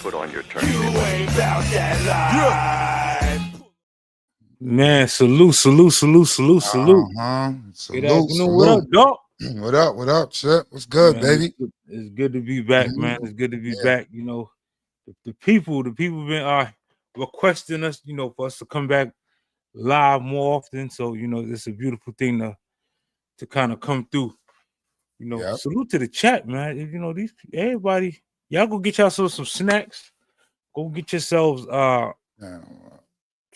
put on your You turntable. ain't about that life. Man, salute. Good afternoon. What up, dog? What up, Chip? What's good, Man, baby? it's good to be back, man. It's good to be back. You know, the people been requesting us, you know, for us to come back live more often. So, you know, it's a beautiful thing to kind of come through. You know, salute to the chat, man. You know, everybody, y'all go get yourselves some snacks. Go get yourselves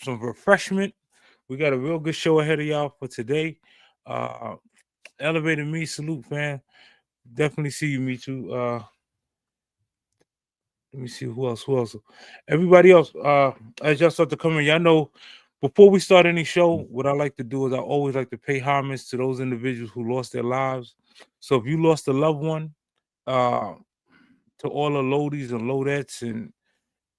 some refreshment. We got a real good show ahead of y'all for today. Elevated me, salute, fam. Definitely see you, me too. Let me see who else. Everybody else, as y'all start to come in, y'all know before we start any show, what I like to do is I always like to pay homage to those individuals who lost their lives. So if you lost a loved one, to all the Lodies and Lodettes and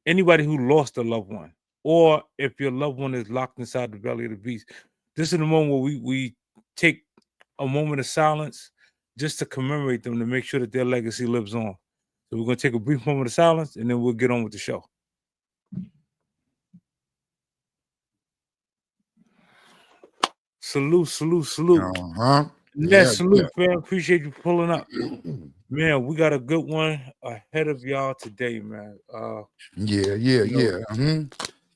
anybody who lost a loved one, or if your loved one is locked inside the belly of the beast, this is the moment where we take a moment of silence just to commemorate them, to make sure that their legacy lives on. So we're going to take a brief moment of silence and then we'll get on with the show. Salute. Salute, fam. Appreciate you pulling up. Man, we got a good one ahead of y'all today, man.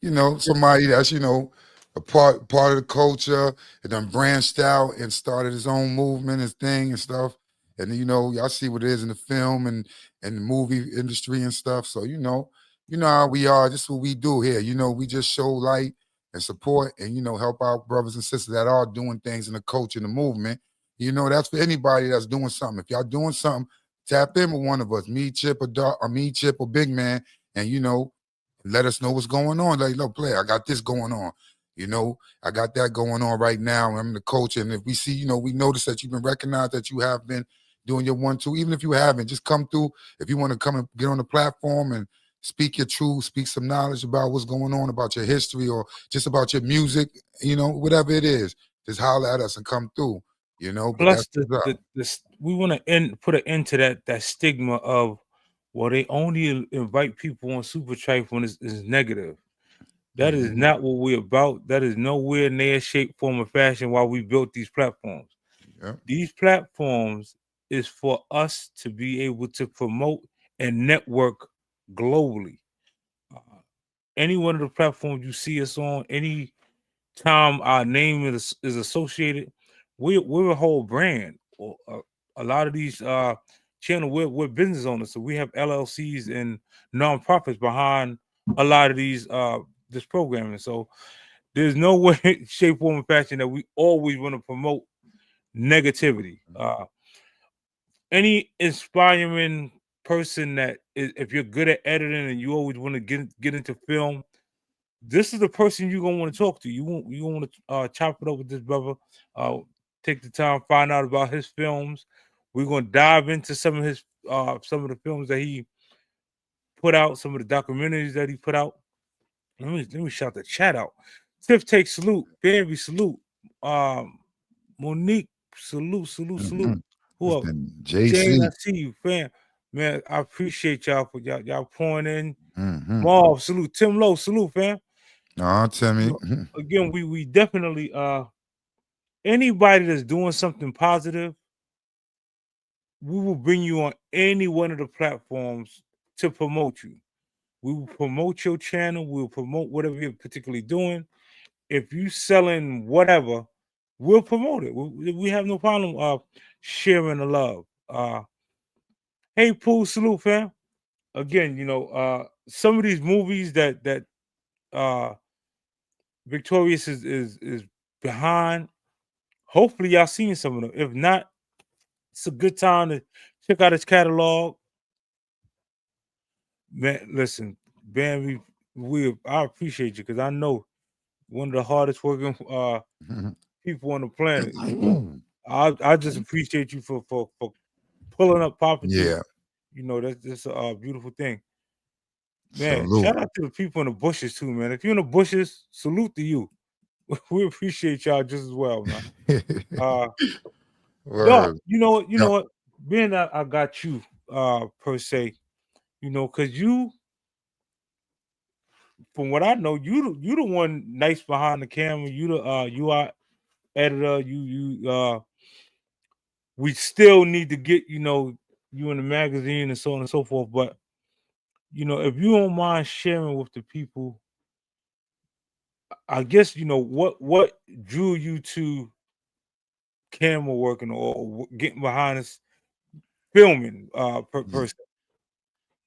You know, somebody that's, you know, a part of the culture and then branched out and started his own movement and thing and stuff. And you know, y'all see what it is in the film and the movie industry and stuff. So you know how we are. This is what we do here. You know, we just show light and support and, you know, help out brothers and sisters that are doing things in the culture and the movement. You know, that's for anybody that's doing something. If y'all doing something, tap in with one of us, me, Chip, or Big Man, and, you know, let us know what's going on. Like, look, player, I got this going on. You know, I got that going on right now. I'm the coach. And if we see, you know, we notice that you've been recognized, that you have been doing your 1-2, even if you haven't, just come through. If you want to come and get on the platform and speak your truth, speak some knowledge about what's going on, about your history or just about your music, you know, whatever it is, just holler at us and come through, you know. Plus, we want to put an end to that stigma of, well, they only invite people on Supertrife when it's negative. That is not what we're about. That is nowhere near shape, form, or fashion why we built these platforms. These platforms is for us to be able to promote and network globally. Any one of the platforms you see us on, any time our name is associated, we're a whole brand. A lot of these channels, we're business owners, so we have LLCs and nonprofits behind a lot of these this programming. So there's no way, shape, form, and fashion that we always want to promote negativity. Any inspiring person that if you're good at editing and you always want to get into film, this is the person you're gonna want to talk to. You want to chop it up with this brother. Take the time, find out about his films. We're gonna dive into some of the films that he put out, some of the documentaries that he put out. Let me shout the chat out. Tiff take salute, Barry salute, Monique salute. Who else? Jane, I see you, fam. Man, I appreciate y'all for y'all pouring in. Marv salute, Tim Lowe salute, fam. Timmy. Again, we definitely anybody that's doing something positive, we will bring you on any one of the platforms to promote you. We will promote your channel. We'll promote whatever you're particularly doing. If you selling whatever, we'll promote it. We have no problem sharing the love. Hey, Pooh, salute, fam. Again, you know, some of these movies that Victorious is behind. Hopefully, y'all seen some of them. If not, it's a good time to check out his catalog. Man, listen, Ben, I appreciate you because I know one of the hardest working people on the planet. I just appreciate you for pulling up, popping through. You know, that's a beautiful thing. Man, shout out to the people in the bushes too, man. If you're in the bushes, salute to you. We appreciate y'all just as well, man. Dog, you know what? Being that I got you, per se, you know, because you from what I know, you the one nice behind the camera. You are editor. We still need to get you in the magazine and so on and so forth. But if you don't mind sharing with the people, I guess what drew you to camera working or getting behind us filming Yeah, person.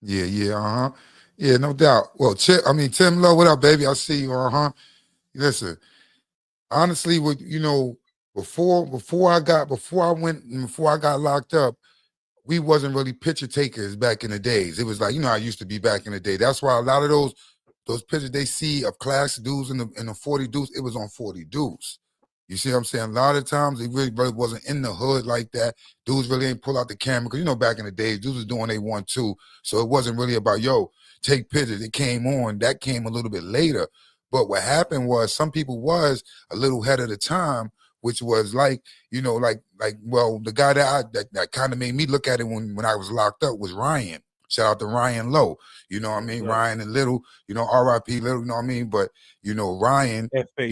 yeah, yeah, no doubt. Well, Tim Lowe, what up, baby? I see you. Listen, honestly, before I got locked up, we wasn't really picture takers back in the days. It was like, I used to be back in the day. That's why a lot of those pictures they see of class dudes in the 40 dudes, it was on 40 dudes. You see what I'm saying? A lot of times they really wasn't in the hood like that. Dudes really ain't pull out the camera because back in the days, dudes was doing they want to. So it wasn't really about take pictures. It came on. That came a little bit later. But what happened was some people was a little ahead of the time, which was like, the guy that kind of made me look at it when I was locked up was Ryan. Shout out to Ryan Lowe. You know what I mean? Right. Ryan and Little, R.I.P. Little, you know what I mean? But, Ryan, FA.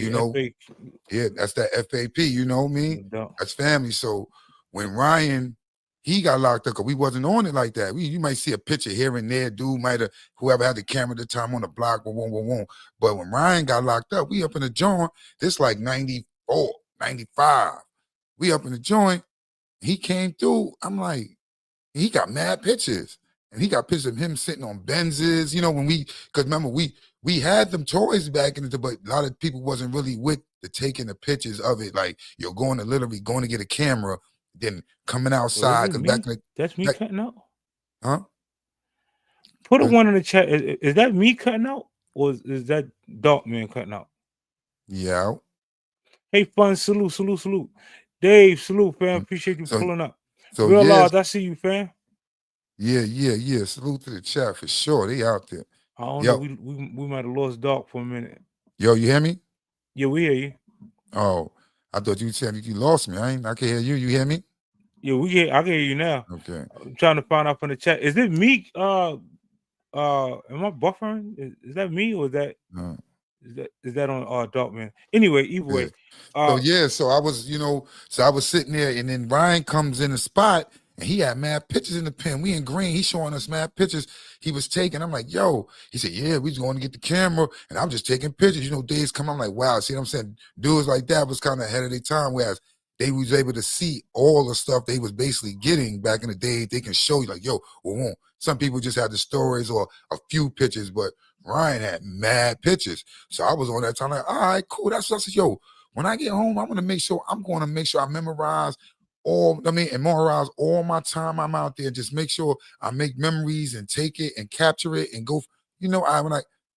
yeah, that's that FAP, you know what I mean? That's family. So when Ryan, he got locked up because we wasn't on it like that. You might see a picture here and there. Dude might have, whoever had the camera at the time on the block, but when Ryan got locked up, we up in the joint, this like 94, 95. We up in the joint. He came through. I'm like, he got mad pictures. And he got pictures of him sitting on Benzes, because remember, we had them toys back in the day, but a lot of people wasn't really with the taking the pictures of it. Like, you're going to get a camera, then coming outside. That's me cutting out. Huh? Put a one in the chat. Is that me cutting out? Or is that Darkman cutting out? Yeah. Hey, fun, salute. Dave, salute, fam. Appreciate you pulling up. So Real Lodge, I see you, fam. Yeah. Salute to the chat for sure. They out there. I don't know. We might have lost Dark for a minute. Yo, you hear me? Yeah, we hear you. Oh, I thought you said you lost me. I can hear you. You hear me? Yeah, I can hear you now. Okay. I'm trying to find out from the chat. Is it me? Am I buffering? Is that me or is that is that on Darkman? Anyway, either way. So I was sitting there, and then Ryan comes in the spot, and he had mad pictures in the pen. We in green. He's showing us mad pictures he was taking. I'm like, yo. He said, yeah, we just going to get the camera, and I'm just taking pictures. Days come. I'm like, wow. See what I'm saying? Dudes like that was kind of ahead of their time, whereas they was able to see all the stuff they was basically getting back in the day. They can show you like, yo, some people just had the stories or a few pictures, but Ryan had mad pictures. So I was on that time like, all right, cool. That's what I said, yo. When I get home, I'm going to make sure I memorize and memorize all my time I'm out there. Just make sure I make memories and take it and capture it and go.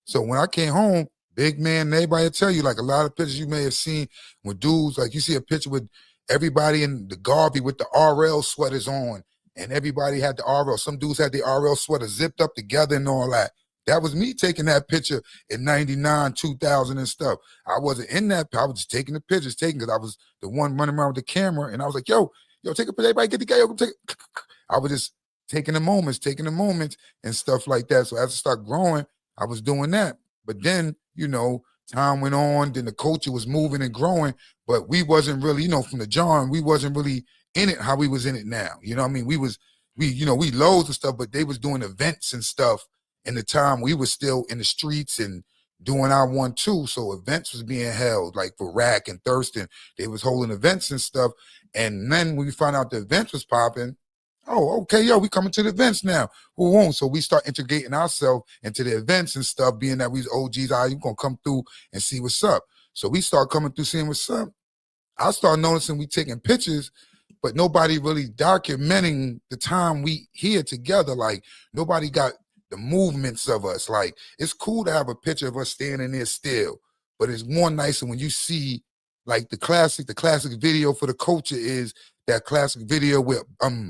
So when I came home, big man, everybody will tell you, like a lot of pictures you may have seen with dudes, like you see a picture with everybody in the Garvey with the RL sweaters on, and everybody had the RL. Some dudes had the RL sweater zipped up together and all that. That was me taking that picture in 99, 2000 and stuff. I wasn't in that. I was just taking the pictures, because I was the one running around with the camera. And I was like, yo, take a picture. Everybody get the guy. I was just taking the moments and stuff like that. So as I started growing, I was doing that. But then, time went on. Then the culture was moving and growing. But we wasn't really, from the John, we wasn't really in it how we was in it now. You know what I mean? We loads of stuff, but they was doing events and stuff. In the time we were still in the streets and doing our 1-2, so events was being held like for Rack and Thurston. They was holding events and stuff. And then when we found out the event was popping, oh, okay, yo, we coming to the events now. Who won't? So we start integrating ourselves into the events and stuff, being that we OGs, you gonna come through and see what's up. So we start coming through, seeing what's up. I start noticing we taking pictures, but nobody really documenting the time we here together. Like nobody got the movements of us. Like it's cool to have a picture of us standing there still, but it's more nicer when you see like the classic video for the culture is that classic video with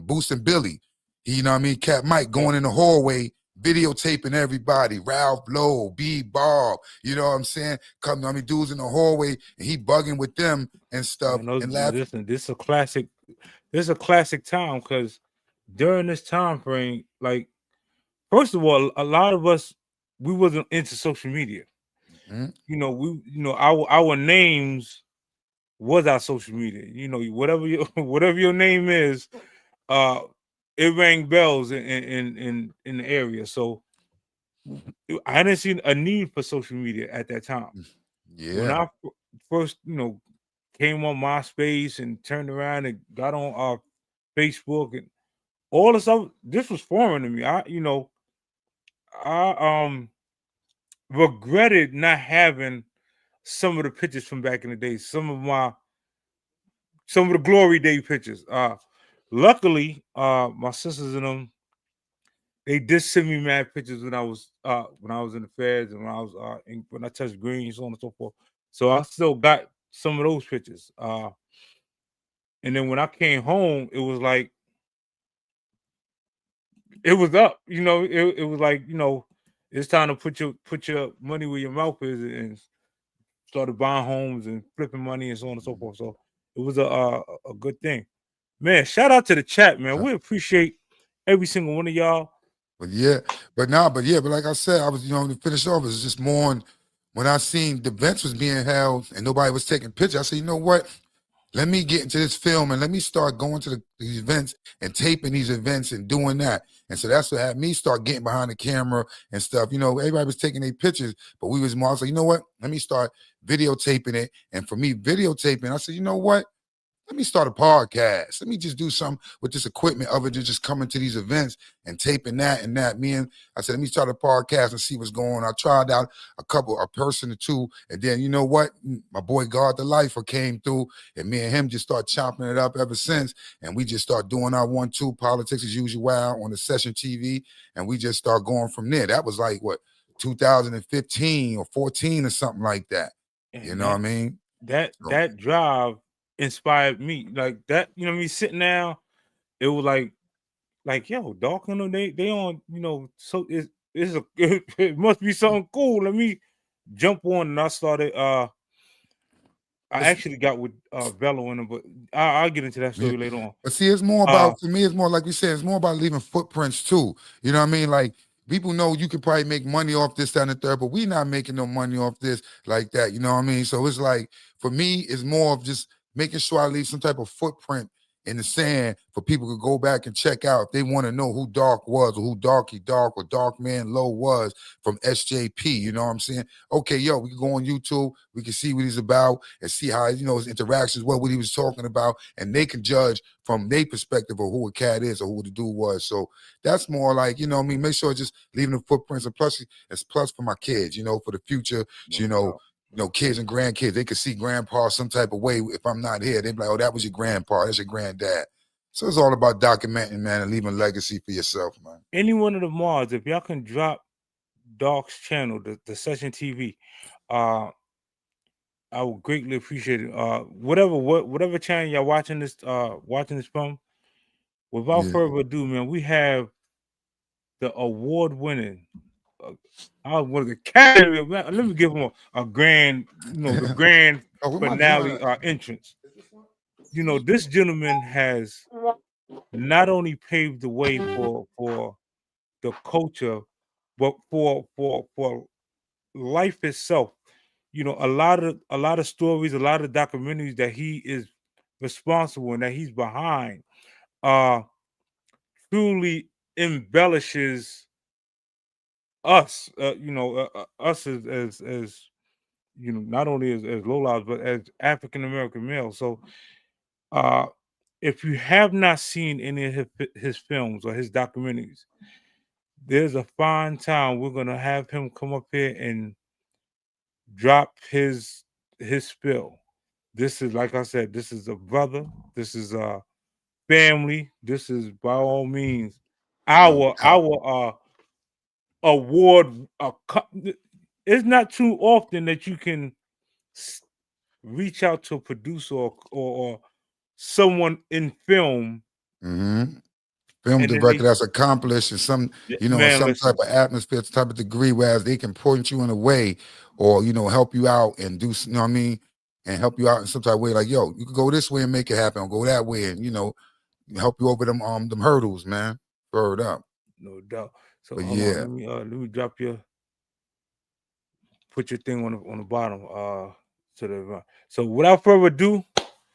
Boost and Billy. You know what I mean? Cat Mike going in the hallway, videotaping everybody, Ralph Lowe, B Bob, you know what I'm saying? Dudes in the hallway and he bugging with them and stuff and laughing. Listen, this is a classic time because during this time frame, like, first of all, a lot of us we wasn't into social media. Mhm. You know, our names was our social media. You know, whatever your whatever your name is, it rang bells in the area. So I didn't see a need for social media at that time. When Yeah. I first, came on MySpace and turned around and got on Facebook and all the stuff, this was foreign to me. I regretted not having some of the pictures from back in the day, some of the glory day pictures. Luckily, my sisters and them, they did send me mad pictures when I was in the feds and when I touched green, so on and so forth. So I still got some of those pictures. And then when I came home, it was like it was up. It was like, it's time to put your money where your mouth is and started buying homes and flipping money and so on and so forth. So it was a good thing. Man, shout out to the chat, man. We appreciate every single one of y'all. But but like I said, I was, to finish off, it's just more on when I seen the events was being held and nobody was taking pictures. I said, you know what? Let me get into this film and let me start going to these events and taping these events and doing that. And so that's what had me start getting behind the camera and stuff. Everybody was taking their pictures, but we was more, I was like, you know what? Let me start videotaping it. And for me, videotaping, I said, you know what? Let me start a podcast. Let me just do something with this equipment other than just coming to these events and taping that and that. I said, let me start a podcast and see what's going on. I tried out a person or two. And then, you know what? My boy God the Lifer came through and me and him just start chopping it up ever since. And we just start doing our 1-2 politics as usual on Thasessiontv. And we just start going from there. That was like, 2015 or 14 or something like that. And You know what I mean? That drive inspired me. Like that, me sitting down, it was like yo, Darkman, they on, so it must be something cool. Let me jump on, and I started I actually got with Velo in them, but I'll get into that story later on. But see, it's more about, for me, it's more like we said, it's more about leaving footprints too. You know what I mean? Like, people know you can probably make money off this, that, and the third, but we not making no money off this like that. You know what I mean? So it's like, for me, it's more of just making sure I leave some type of footprint in the sand for people to go back and check out if they want to know who Dark was or who Dark or Darkman Lo was from SJP. You know what I'm saying? Okay, yo, we can go on YouTube, we can see what he's about and see how, his interactions, what he was talking about, and they can judge from their perspective of who a cat is or who the dude was. So that's more like, make sure just leaving the footprints. And plus, it's plus for my kids, for the future. So, kids and grandkids, they could see grandpa some type of way. If I'm not here, they'd be like, oh, that was your grandpa, that's your granddad. So it's all about documenting, man, and leaving legacy for yourself, man. Any one of the mods, if y'all can drop Dark's channel, the Thasessiontv, I would greatly appreciate it. Whatever channel y'all watching this from. Without further ado, man, we have the award-winning. I was the Academy. Let me give him a grand, the grand finale entrance. This gentleman has not only paved the way for the culture, but for life itself. A lot of stories, a lot of documentaries that he is responsible and that he's behind truly embellishes us, us as not only as low lives, but as African American males. So if you have not seen any of his films or his documentaries, there's a fine time we're gonna have him come up here and drop his spill. This is, like I said, this is a brother, this is a family, this is by all means our award. It's not too often that you can reach out to a producer or someone in film. Film director that's accomplished and some, in some type of atmosphere, type of degree, whereas they can point you in a way or, help you out and do, you know what I mean? And help you out in some type of way, like, yo, you can go this way and make it happen, or go that way and, help you over them hurdles, man. Word up. No doubt. So but hold on, let me drop your put your thing on the bottom. To the so without further ado,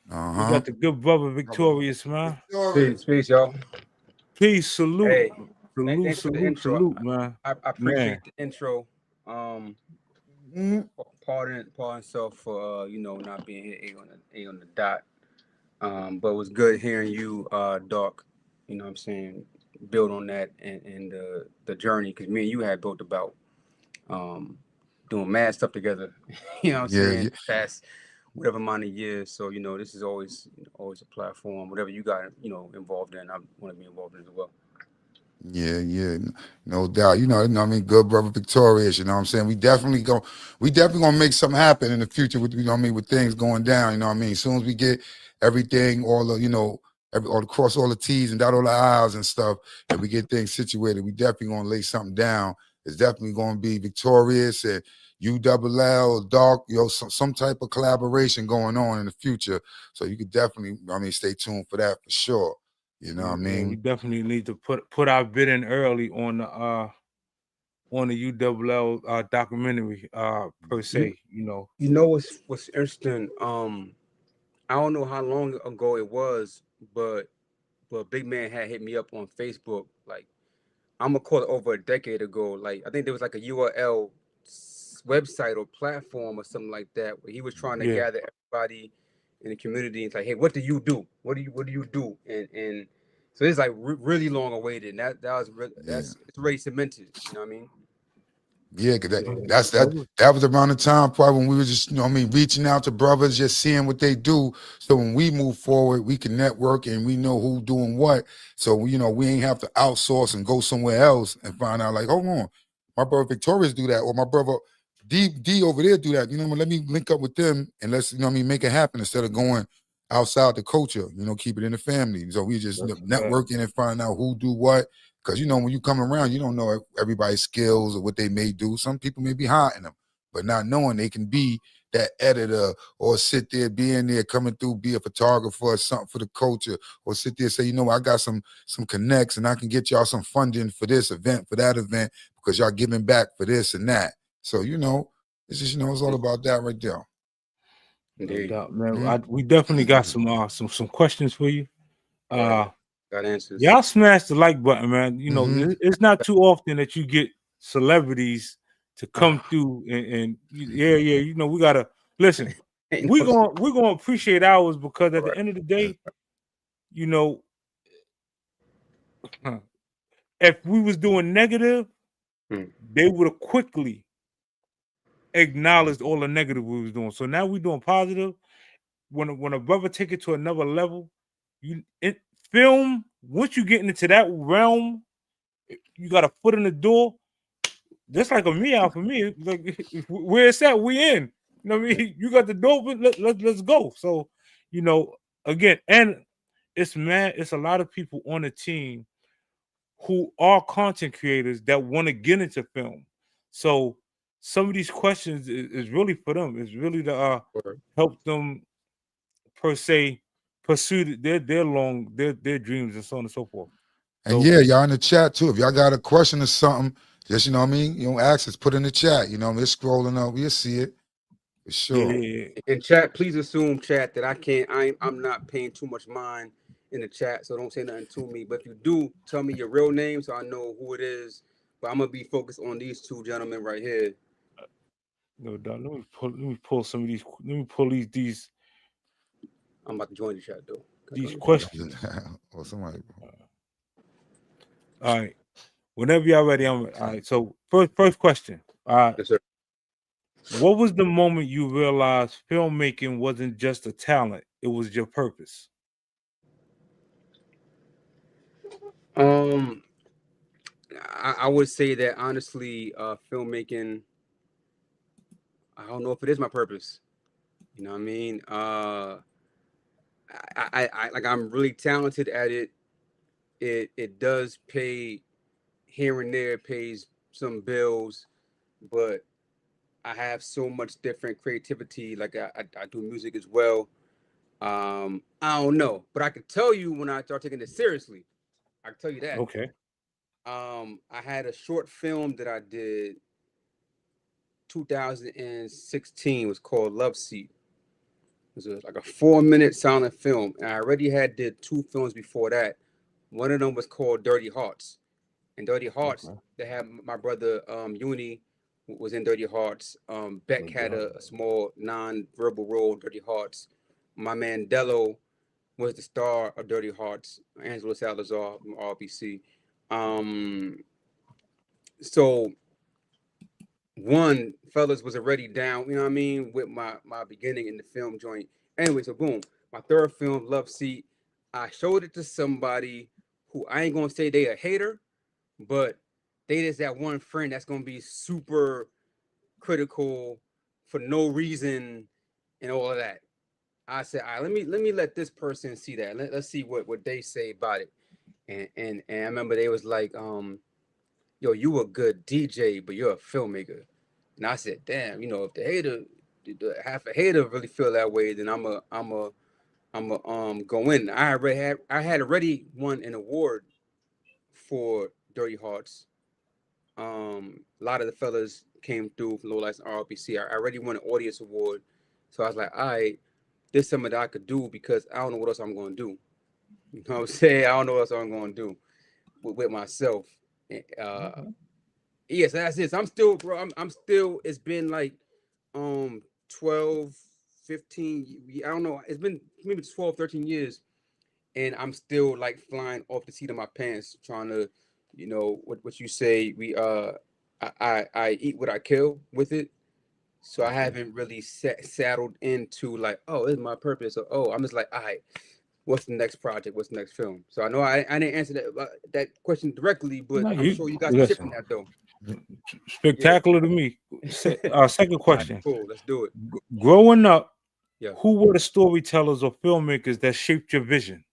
we got the good brother Victorious, man. Peace, y'all. Peace, salute, Hey, salute, thanks for the salute, intro. salute, man. I appreciate the intro. Pardon self for not being here A on the dot. But it was good hearing you, Doc. You know what I'm saying, build on that and the journey, because me and you had built about doing mad stuff together. You know what I'm saying? Past whatever amount of years. So this is always a platform. Whatever you got involved in, I want to be involved in as well. Yeah, no doubt. You know what I mean? Good brother Victorious, you know what I'm saying? We definitely gonna make something happen in the future with, you know what I mean, with things going down, you know what I mean? As soon as we get everything, all the, all across all the T's and dot all the I's and stuff, and we get things situated, we definitely gonna lay something down. It's definitely gonna be Victorious and ULL, Dark, some type of collaboration going on in the future. So you could definitely, stay tuned for that for sure. You know what I mean? We definitely need to put our bid in early on the ULL documentary per se. You know what's interesting? I don't know how long ago it was, but Big Man had hit me up on Facebook. Like, I'm gonna call it over a decade ago. Like, I think there was like a URL website or platform or something like that where he was trying to gather everybody in the community. It's like, hey, what do you do? What do you do? And so it's like really long awaited. And it's already cemented. You know what I mean? Yeah, because that was around the time probably when we were just, reaching out to brothers, just seeing what they do. So when we move forward, we can network and we know who doing what. So, we ain't have to outsource and go somewhere else and find out like, hold on, my brother Victorious do that, or my brother D over there do that. Let me link up with them and let's, make it happen instead of going outside the culture, keep it in the family. So we just networking and find out who do what. Because, when you come around, you don't know everybody's skills or what they may do. Some people may be hiding them, but not knowing they can be that editor or sit there, being there, coming through, be a photographer or something for the culture, or sit there and say, I got some connects and I can get y'all some funding for this event, for that event, because y'all giving back for this and that. So, it's just, it's all about that right there. Indeed. No doubt, man. We definitely got some questions for you. Got answers. Y'all smash the like button, man. It's not too often that you get celebrities to come through and we gotta listen. We're gonna appreciate ours because at the end of the day, if we was doing negative, they would have quickly acknowledged all the negative we was doing. So now we're doing positive. When a brother take it to another level, film, once you get into that realm, you got a foot in the door. Just like a meow for me. Like where it's at, we in. You know what I mean? You got the door, but let's go. So, again, and it's a lot of people on the team who are content creators that want to get into film. So some of these questions is really for them. It's really to help them per se pursue their dreams and so on and so forth. And y'all in the chat too. If y'all got a question or something, just ask us, put in the chat. We're scrolling up, we'll see it for sure. Yeah. And chat, please assume chat that I'm not paying too much mind in the chat, so don't say nothing to me. But if you do, tell me your real name so I know who it is. But I'm gonna be focused on these two gentlemen right here. No doubt. Let me pull some of these. Let me pull these. I'm about to join the chat though. These questions. Or somebody. All right. Whenever y'all ready, all right. So first question. All right. Yes, sir. What was the moment you realized filmmaking wasn't just a talent; it was your purpose? I would say that honestly, filmmaking, I don't know if it is my purpose. You know what I mean? I like, I'm really talented at it. It does pay here and there, pays some bills, but I have so much different creativity. Like I do music as well. I don't know, but I can tell you when I start taking it seriously. I can tell you that. Okay. I had a short film that I did 2016. It was called Love Seat. It was like a 4-minute silent film. And I already had did 2 films before that. One of them was called Dirty Hearts. And Dirty Hearts, Okay. they had my brother Uni was in Dirty Hearts. Beck Dirty had Hearts. a small non-verbal role in Dirty Hearts. My man Dello was the star of Dirty Hearts. Angelo Salazar from RBC. So one fellas was already down, you know what I mean, with my beginning in the film joint. Anyway, so boom, my third film, Love Seat, I showed it to somebody who I ain't gonna say they a hater, but they just that one friend that's gonna be super critical for no reason and all of that. I said, all right, let me let this person see that. Let's see what they say about it. And I remember they was like, yo, you a good DJ, but you're a filmmaker. And I said, damn, you know, if half a hater really feel that way, then I'm a go in. I had already won an award for Dirty Hearts. A lot of the fellas came through from Low Lights and RBC. I already won an audience award. So I was like, all right, this is something that I could do because I don't know what else I'm going to do. You know what I'm saying? I don't know what else I'm going to do with myself. Yes, that's it. So I'm still, bro. I'm still. It's been like 12, 15. I don't know. It's been maybe 12, 13 years, and I'm still like flying off the seat of my pants, trying to, you know, what you say. I eat what I kill with it. So I haven't really saddled into like, oh, this is my purpose. Or, oh, I'm just like, all right, what's the next project? What's the next film? So I know I didn't answer that question directly, but No, I'm you sure you got some shit from listen. that though. Yeah. Spectacular to me. Second All right, question. cool. Let's do it. Growing up, Yeah. who were the storytellers or filmmakers that shaped your vision?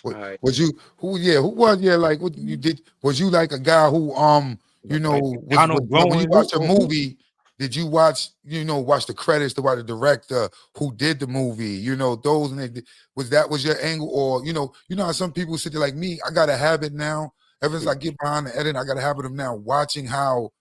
All right. Was you who was like what you did? Was you like a guy who you know Like was Donald like when you Goin? watch a Who? movie? Did you watch watch the credits to watch the director who did the movie? You know those and was your angle or how some people sit there like me. I got a habit now. Ever since I get behind the edit, I got a habit of now watching how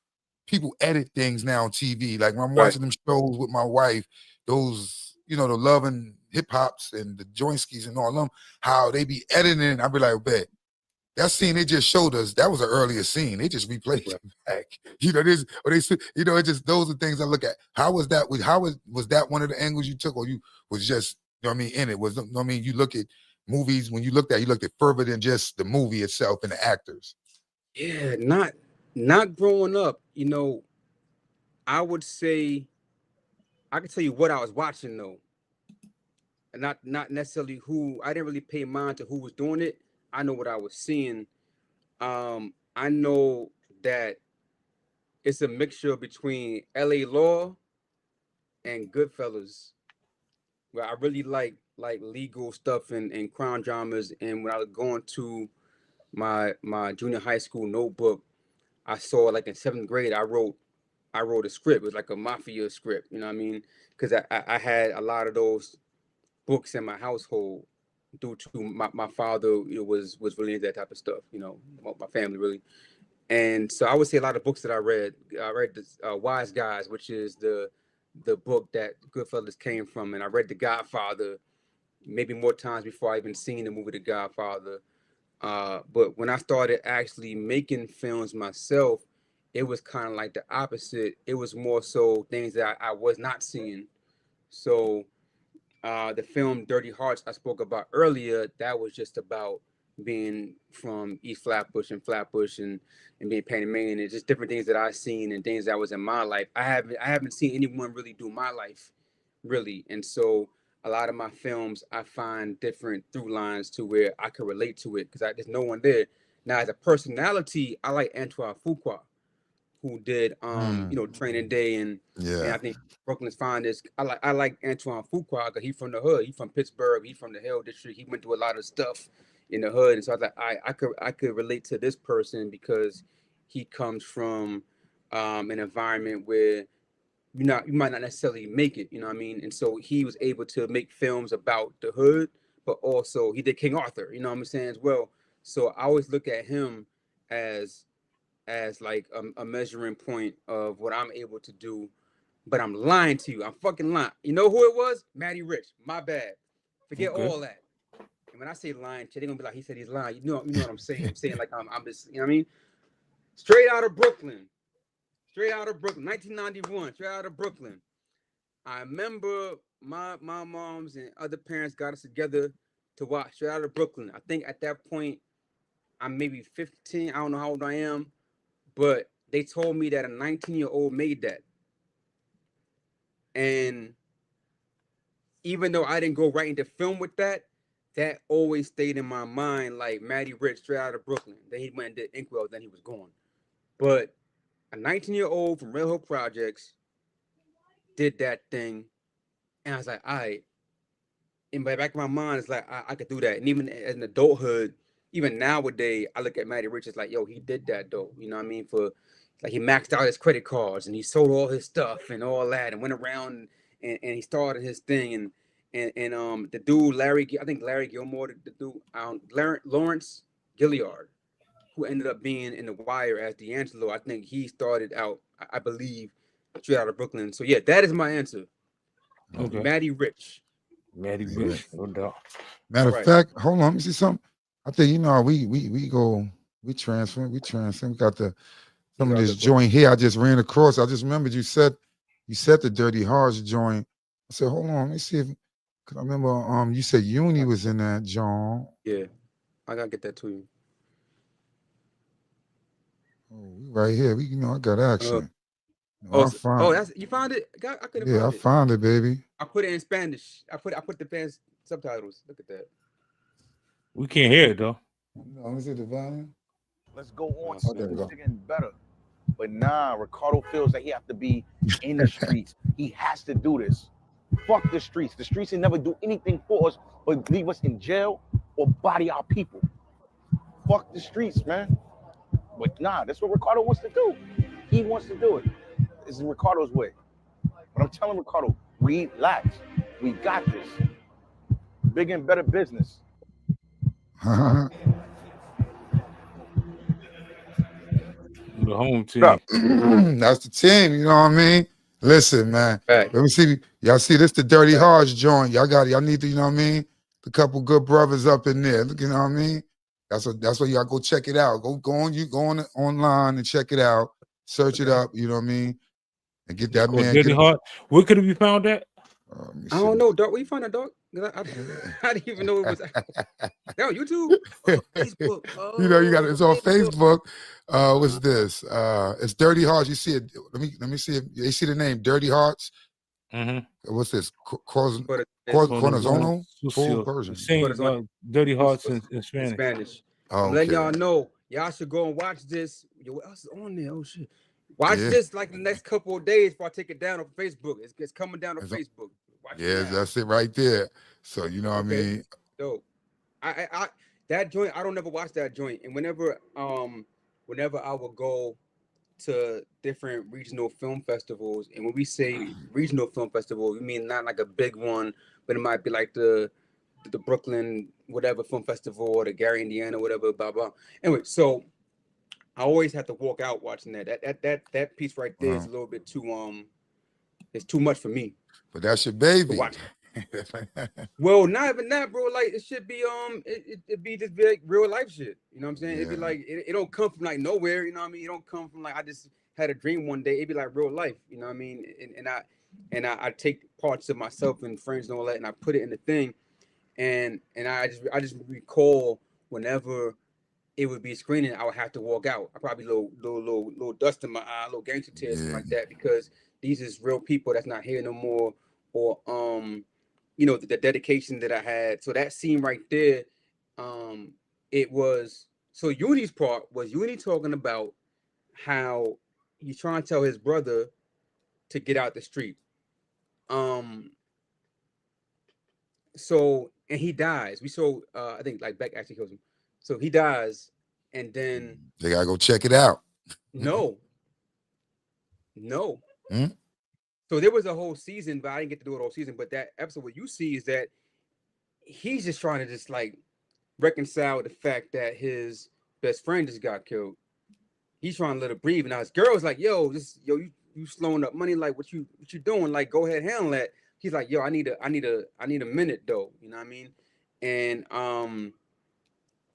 people edit things now on TV. Like when I'm Right. watching them shows with my wife, those, the Love and Hip Hops and the Joinskis and all them, how they be editing it. I'll be like, bet. That scene they just showed us, that was an earlier scene. They just replayed it back. This, or they, it just, those are things I look at. How was that? Was that one of the angles you took, or you was just, in it? You look at movies, when you looked at further than just the movie itself and the actors. Yeah, not growing up, I would say I can tell you what I was watching though. And not necessarily who. I didn't really pay mind to who was doing it. I know what I was seeing. I know that it's a mixture between LA Law and Goodfellas, where I really like legal stuff and crime dramas. And when I was going to my junior high school notebook, I saw like in 7th grade, I wrote a script. It was like a mafia script, you know what I mean? Because I had a lot of those books in my household due to my father, was really into that type of stuff, my family really. And so I would say a lot of books that I read. I read this Wise Guys, which is the book that Goodfellas came from, and I read The Godfather maybe more times before I even seen the movie The Godfather. But when I started actually making films myself, it was kind of like the opposite. It was more so things that I was not seeing. So the film Dirty Hearts I spoke about earlier, that was just about being from East Flatbush and being Panamanian, and just different things that I seen and things that was in my life. I haven't seen anyone really do my life, really. And so a lot of my films, I find different through lines to where I can relate to it because there's no one there. Now, as a personality, I like Antoine Fuqua, who did Training Day and I think Brooklyn's Finest. I like Antoine Fuqua because he's from the hood. He's from Pittsburgh. He's from the Hill District. He went through a lot of stuff in the hood, and so I was like, I could relate to this person because he comes from an environment where you might not necessarily make it, you know what I mean? And so he was able to make films about the hood, but also he did King Arthur, you know what I'm saying, as well. So I always look at him as like a measuring point of what I'm able to do. But I'm lying to you. I'm fucking lying. You know who it was? Matty Rich. My bad. Forget Okay. all that. And when I say lying, they're gonna be like, he said he's lying. You know what I'm saying? I'm saying like I'm just, you know what I mean? Straight out of Brooklyn. Straight out of Brooklyn. 1991. Straight out of Brooklyn. I remember my moms and other parents got us together to watch Straight Out of Brooklyn. I think at that point I'm maybe 15. I don't know how old I am, but they told me that a 19-year-old made that. And even though I didn't go right into film with that, that always stayed in my mind. Like Matty Rich, Straight Out of Brooklyn. Then he went and did Inkwell. Then he was gone. But a 19-year-old from Rail Hill Projects did that thing, and I was like, all right. In my back of my mind, it's like I could do that. And even as an adulthood, even nowadays, I look at Matty Rich as like, yo, he did that though. You know what I mean? For like he maxed out his credit cards and he sold all his stuff and all that and went around and he started his thing and the dude I think Larry Gilmore, the dude Lawrence Gilliard, who ended up being in The Wire as D'Angelo. I think he started out, I believe, Straight Out of Brooklyn. So yeah, that is my answer. Okay. Matty Rich. Matty Rich, no doubt. Matter of Right. fact, hold on, let me see something. I think we transfer. We got some of this joint here. I just ran across. I just remembered you said the Dirty Hearts joint. I said, hold on, let me see if cause I remember you said Uni was in that joint. Yeah, I gotta get that to you. Oh, we right here. I got action. That's you found it. I couldn't find it. I found it, baby. I put it in Spanish. I put the Spanish subtitles. Look at that. We can't hear it though. Let me see the volume. Let's go on. It's getting better. But nah, Ricardo feels that he have to be in the streets. He has to do this. Fuck the streets. The streets will never do anything for us but leave us in jail or body our people. Fuck the streets, man. But nah, that's what Ricardo wants to do. He wants to do it. It's Ricardo's way. But I'm telling Ricardo, relax. We got this. Bigger and better business. The home team. That's the team, you know what I mean? Listen, man. Right. Let me see. Y'all see this the Dirty Hearts joint. Y'all need to, you know what I mean? The couple good brothers up in there. Look, you know what I mean? That's what y'all go check it out. Go online and check it out. Search it up, you know what I mean? And get that man. Dirty Heart. Where could it be found at? I don't know, dog. Where you find that, dog? I didn't even know it was. That on YouTube, Facebook. It's on Facebook. What's this? It's Dirty Hearts. You see it? Let me see if you see the name Dirty Hearts. Mm-hmm. What's this? Cornerzono? Full version. Same Dirty Hearts in Spanish. I'm letting y'all know. Y'all should go and watch this. Yo, what else is on there? Oh shit. Watch this like the next couple of days before I take it down on Facebook. It's coming down on Facebook. Watch that's it right there. So you know what I mean. So I that joint, I don't never watch that joint. And whenever I would go to different regional film festivals, and when we say regional film festival, we mean not like a big one, but it might be like the Brooklyn whatever film festival or the Gary, Indiana, whatever, blah blah. Anyway, so I always have to walk out watching that piece right there is a little bit too it's too much for me. But that's your baby. Well, not even that, bro. Like it should be it be just be like real life shit. You know what I'm saying? It'd be like it don't come from like nowhere, you know what I mean? It don't come from like I just had a dream one day. It'd be like real life, you know what I mean? And I take parts of myself and friends and all that and I put it in the thing. And I just recall whenever it would be screening, I would have to walk out. I probably little dust in my eye, little gangster tears, something like that, because these is real people that's not here no more, or the dedication that I had. So that scene right there, it was so Uni's part was Uni talking about how he's trying to tell his brother to get out the street. So and he dies. We saw I think like Beck actually kills him. So he dies, and then they gotta go check it out. No. So there was a whole season, but I didn't get to do it all season. But that episode, what you see is that he's just trying to just like reconcile the fact that his best friend just got killed. He's trying to let her breathe, and now his girl's like, "Yo, you slowing up money? Like, what you doing? Like, go ahead, handle that." He's like, "Yo, I need a minute though." You know what I mean? And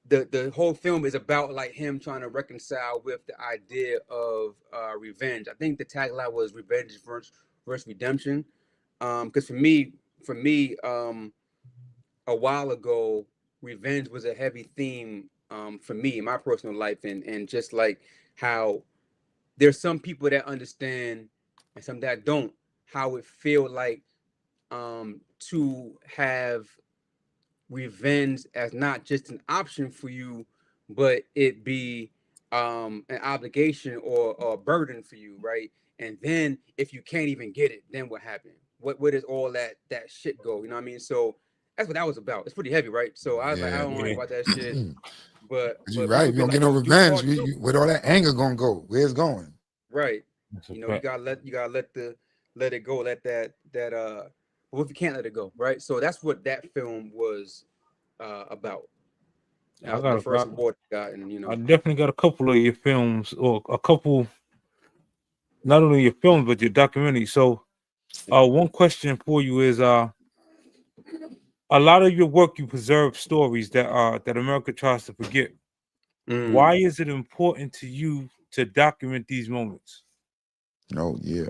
the whole film is about like him trying to reconcile with the idea of revenge. I think the tagline was "Revenge versus redemption." Because for me, a while ago, revenge was a heavy theme for me in my personal life, and just like how there's some people that understand and some that don't, how it feel like to have revenge as not just an option for you, but it be an obligation or a burden for you, right? And then if you can't even get it, then what happened? Where does all that shit go? You know what I mean? So that's what that was about. It's pretty heavy, right? So I was like, I Yeah. don't like Yeah. about that shit. You're But right. people You be don't like, get no yo, do revenge. part two. Where all that anger gonna go? Where's it going? Right. That's a You know, fact. you gotta let it go, let that well, if you can't let it go, right? So that's what that film was about. I The got, first award I got, and I definitely got a couple of your films, or a couple, not only your films but your documentary. So, one question for you is, a lot of your work you preserve stories that America tries to forget. Why mm, is it important to you to document these moments? Oh yeah.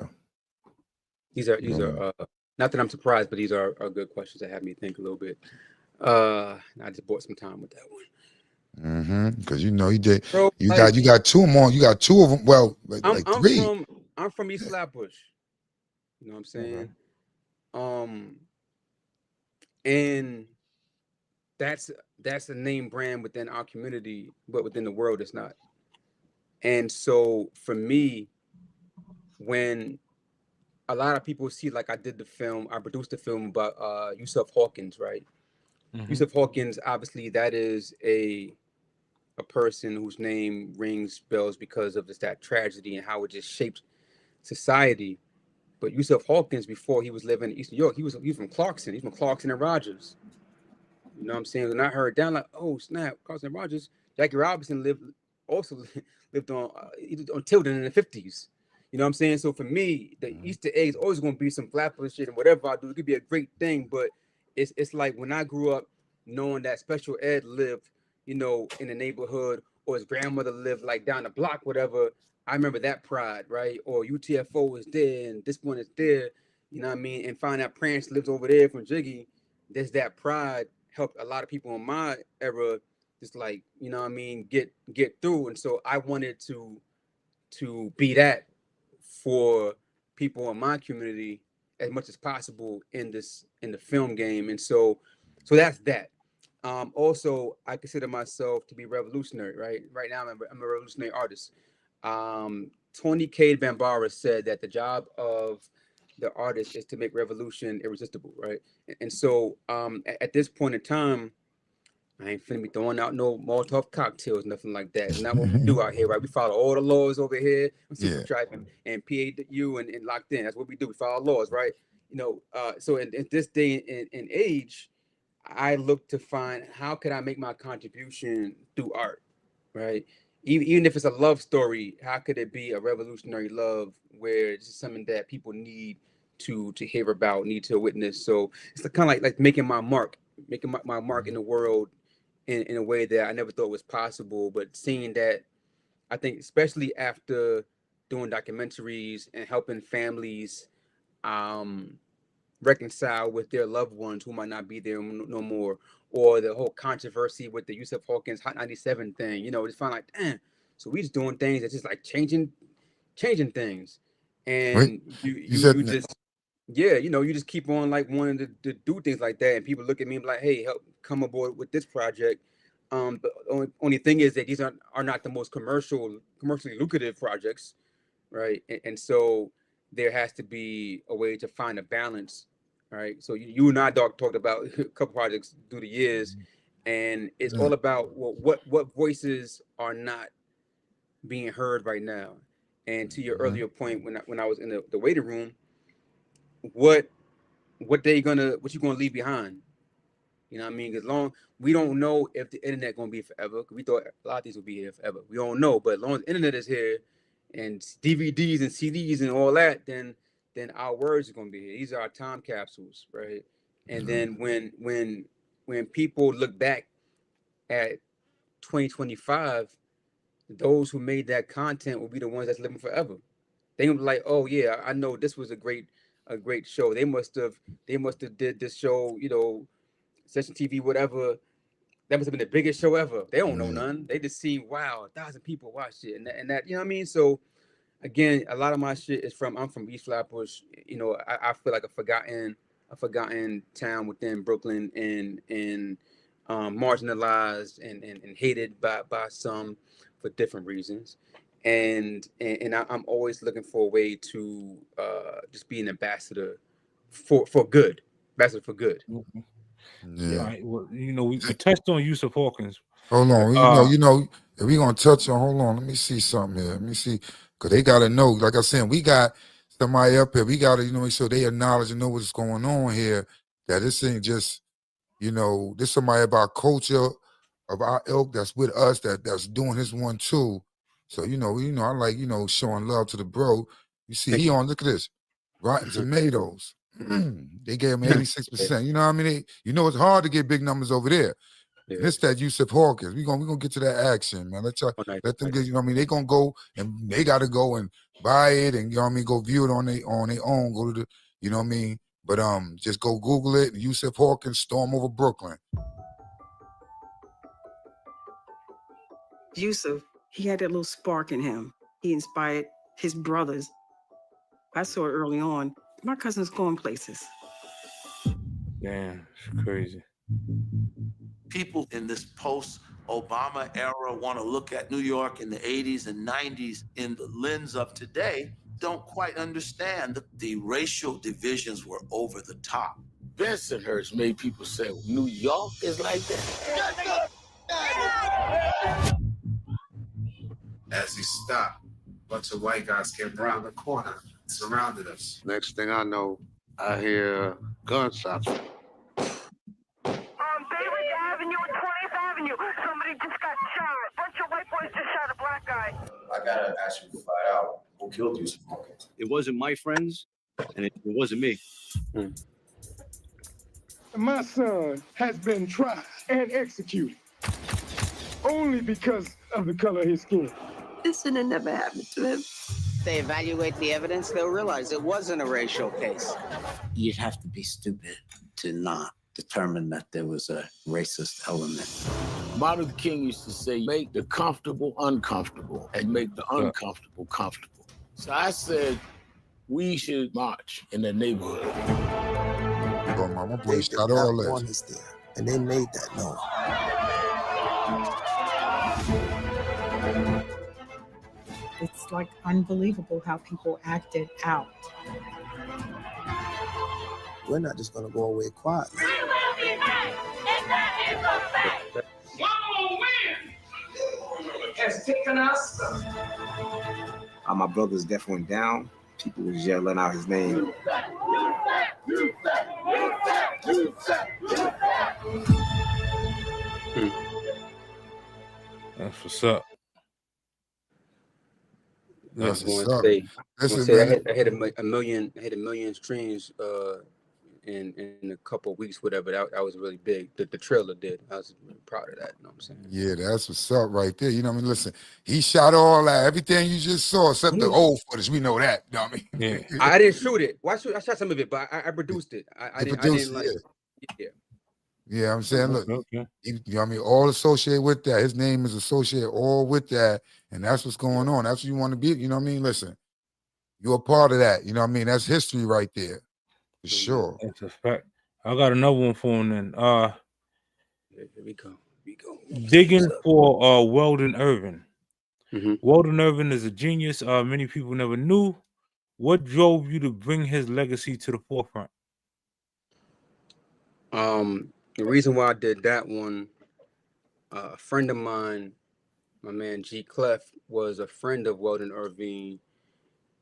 these No. are not that I'm surprised, but these are good questions that have me think a little bit. I just bought some time with that one. Because you did. So You like got two more. You got two of them. Well, I'm like I'm three. from I'm from East Flatbush. You know what I'm Okay. saying? Um, and that's that's a name brand within our community, but within the world, it's not. And so for me, when a lot of people see, like I did the film, I produced the film about Yusuf Hawkins, right? Mm-hmm. Yusuf Hawkins, obviously, that is a person whose name rings bells because of this that tragedy and how it just shaped society. But Yusuf Hawkins, before he was living in East New York, he was from Clarkson. He's from Clarkson and Rogers. You know what I'm saying? When I heard down, like, oh snap, Carson Rogers, Jackie Robinson also lived on Tilden in the '50s. You know what I'm saying? So for me, the Easter egg is always going to be some Flatbush shit, and whatever I do, it could be a great thing. But it's like when I grew up, knowing that Special Ed lived, you know, in the neighborhood, or his grandmother lived like down the block, whatever. I remember that pride, right? Or UTFO is there, and this one is there. You know what I mean? And find out Prance lives over there from Jiggy. There's that pride helped a lot of people in my era just like, you know what I mean, get through. And so I wanted to be that for people in my community as much as possible in the film game. And so that's that. Also, I consider myself to be revolutionary, right? Right now I'm a revolutionary artist. Tony K. Bambara said that the job of the artist is to make revolution irresistible, right? And so at this point in time, I ain't finna be throwing out no Molotov cocktails, nothing like that. It's not what we do out here, right? We follow all the laws over here. I'm Yeah. Supertrife and PAU and locked in. That's what we do. We follow laws, right? You know, so in this day and age, I look to find how could I make my contribution through art, right? Even if it's a love story, how could it be a revolutionary love where it's just something that people need to hear about, need to witness? So it's kind of like making my mark, making my mark in the world in a way that I never thought was possible. But seeing that, I think especially after doing documentaries and helping families um, reconcile with their loved ones who might not be there no more, or the whole controversy with the Yusuf Hawkins Hot 97 thing, you know, just find like, damn, so we just doing things that's just like changing things. Wait. And You said you just yeah, you know, you just keep on like wanting to do things like that, and people look at me and be like, "Hey, help come aboard with this project." The only thing is that these are not the most commercially lucrative projects, right? And so there has to be a way to find a balance, right? So you and I talked about a couple projects through the years, and it's yeah. all about, well, what voices are not being heard right now. And to your Mhm. earlier point, when I was in the waiting room, what what you gonna leave behind, You know what I mean? As long we don't know if the internet gonna be forever. We thought a lot of things will be here forever. We don't know, but as long as the internet is here, and DVDs and CDs and all that, then our words are gonna be here. These are our time capsules, right? And then when people look back at 2025, those who made that content will be the ones that's living forever. They gonna be like, oh yeah, I know this was a great show. They must have did this show, Session TV, whatever. That must have been the biggest show ever. They don't know none. They just see, wow, 1,000 people watched it, and that, you know what I mean. So again, a lot of my shit is I'm from East Flatbush. I feel like a forgotten town within Brooklyn, and marginalized and hated by some for different reasons. And I'm always looking for a way to just be an ambassador for good, ambassador for good. Yeah. Right. Well, we touched on Yusuf Hawkins. Hold on, if we gonna touch on. Hold on, let me see something here. Let me see, cause they gotta know. Like I said, we got somebody up here. We gotta, so they acknowledge and know what's going on here. That this ain't just, this somebody of our culture, of our ilk that's with us, that's doing this one too. So I like showing love to the bro. You see, he on. Look at this, Rotten Tomatoes. They gave him 86%. You know what I mean? It's hard to get big numbers over there. Yeah. It's that Yusuf Hawkins. We gonna get to that action, man. Let them get. They gonna go and they gotta go and buy it, and go view it on their own. Go to the, But just go Google it. Yusuf Hawkins, Storm Over Brooklyn. Yusuf, he had that little spark in him. He inspired his brothers. I saw it early on. My cousin's going places. Damn, it's crazy. People in this post-Obama era want to look at New York in the 80s and 90s in the lens of today, don't quite understand that the racial divisions were over the top. Bensonhurst made people say, New York is like that. As he stopped, a bunch of white guys came around the corner, surrounded us. Next thing I know, I hear gunshots. David Avenue and 20th Avenue. Somebody just got shot. A bunch of white boys just shot a black guy. I gotta ask you flat out, who killed Yusuf Hawkins? It wasn't my friends, and it wasn't me. My son has been tried and executed only because of the color of his skin. This should have never happened to him. If they evaluate the evidence, they'll realize it wasn't a racial case. You'd have to be stupid to not determine that there was a racist element. Martin Luther King used to say, make the comfortable uncomfortable and make the uncomfortable comfortable. So I said, we should march in the neighborhood. My boy shot all that. And they made that known. It's like unbelievable how people acted out. We're not just gonna go away quietly. We will be back, and that is a fact. One win has taken us. My brother's death went down. People was yelling out his name. That's what's up. That's what's up. I hit a million streams in a couple of weeks, whatever. That was really big. The trailer did. I was really proud of that. You know what I'm saying? Yeah, that's what's up right there. Listen, he shot all that, everything you just saw, except the old footage. We know that. You know what I mean? Yeah. I didn't shoot it. Well, I shot some of it, but I produced it. I didn't like it. Yeah. Yeah, I'm saying, look, all associated with that. His name is associated all with that, and that's what's going on. That's what you want to be. You know what I mean? Listen, you're a part of that. You know what I mean? That's history right there, for sure. That's a fact. I got another one for him then. Here we go. Digging for Weldon Irvine. Weldon Irvine is a genius. Many people never knew. What drove you to bring his legacy to the forefront? The reason why I did that one, a friend of mine, my man G. Clef, was a friend of Weldon Irvine,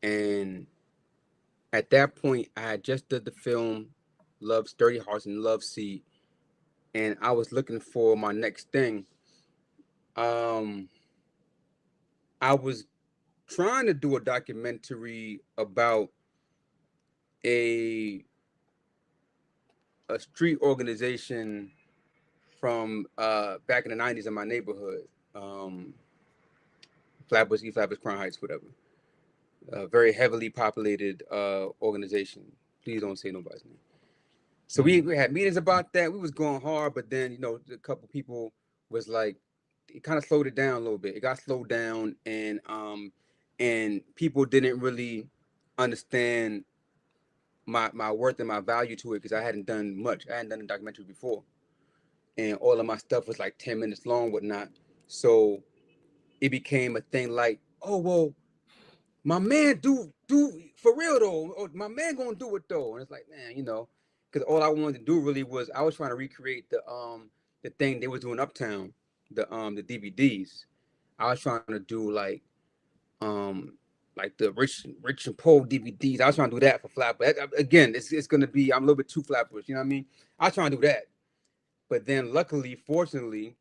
and at that point, I had just did the film "Love's Dirty Hearts" and "Love Seat," and I was looking for my next thing. I was trying to do a documentary about a street organization from back in the 90s in my neighborhood, Flatbush, East Flatbush, Crown Heights, whatever. Very heavily populated organization. Please don't say nobody's name. So we had meetings about that. We was going hard, but then, you know, a couple people was like, it kind of slowed it down a little bit. It got slowed down, and people didn't really understand my worth and my value to it, because I hadn't done much. I hadn't done a documentary before, and all of my stuff was like 10 minutes long, whatnot. So it became a thing like, oh well, my man do for real though. Oh, my man gonna do it though. And it's like, man, you know, because all I wanted to do really was, I was trying to recreate the thing they was doing uptown, the DVDs. I was trying to do like the rich and poor DVDs. I was trying to do that for Flatbush. Again, it's gonna be, I'm a little bit too Flatbush, you know what I mean? I was trying to do that, but then luckily, fortunately,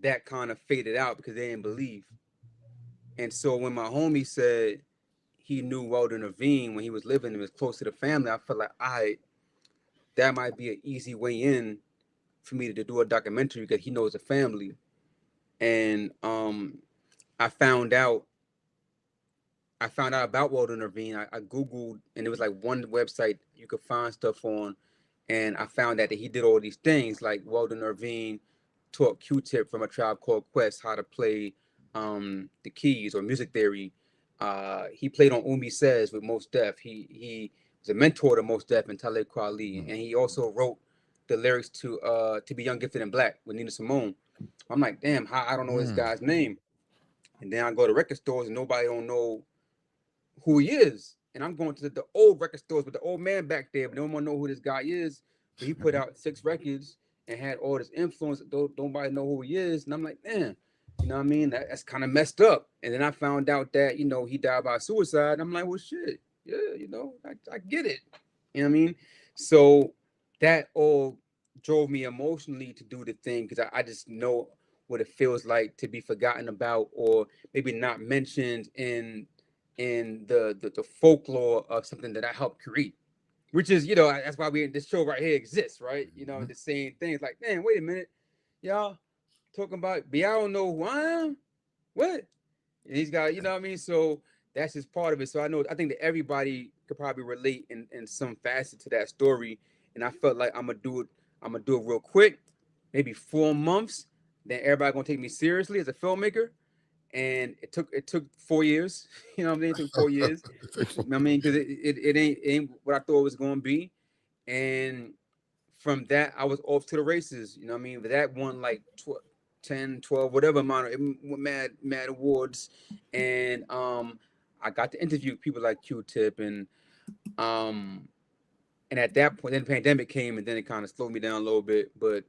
that kind of faded out because they didn't believe. And so when my homie said he knew Weldon Irvine when he was living and was close to the family, I felt like, that might be an easy way in for me to do a documentary, because he knows the family. And I found out about Weldon Irvine. I Googled, and it was like one website you could find stuff on, and I found that he did all these things. Like Weldon Irvine taught Q-Tip from A Tribe Called Quest how to play the keys or music theory. He played on Umi Says with Mos Def. He was a mentor to Mos Def and Talib Kweli, and he also wrote the lyrics to Be Young, Gifted, and Black with Nina Simone. I'm like, damn, how I don't know this guy's name. And then I go to record stores and nobody don't know who he is. And I'm going to the old record stores with the old man back there, but no one know who this guy is. But he put out 6 records and had all this influence. Nobody know who he is. And I'm like, man, you know what I mean? That's kind of messed up. And then I found out that, you know, he died by suicide. And I'm like, well, shit. Yeah, you know, I get it. You know what I mean? So that all drove me emotionally to do the thing, because I just know what it feels like to be forgotten about, or maybe not mentioned in the folklore of something that I helped create, which is, you know, that's why this show right here exists, right? You know, the same things. Like, man, wait a minute, y'all talking about, but y'all don't know who I am. What? And he's got, you know what I mean? So that's just part of it. So I think that everybody could probably relate in some facet to that story. And I felt like I'm gonna do it real quick, maybe 4 months. Then everybody gonna take me seriously as a filmmaker. And it took 4 years. You know what I mean? It took 4 years. I mean, because it ain't what I thought it was gonna be. And from that, I was off to the races. You know what I mean? But that won like 10, 12, whatever amount of mad awards. And I got to interview people like Q-Tip, and at that point, then the pandemic came, and then it kind of slowed me down a little bit. But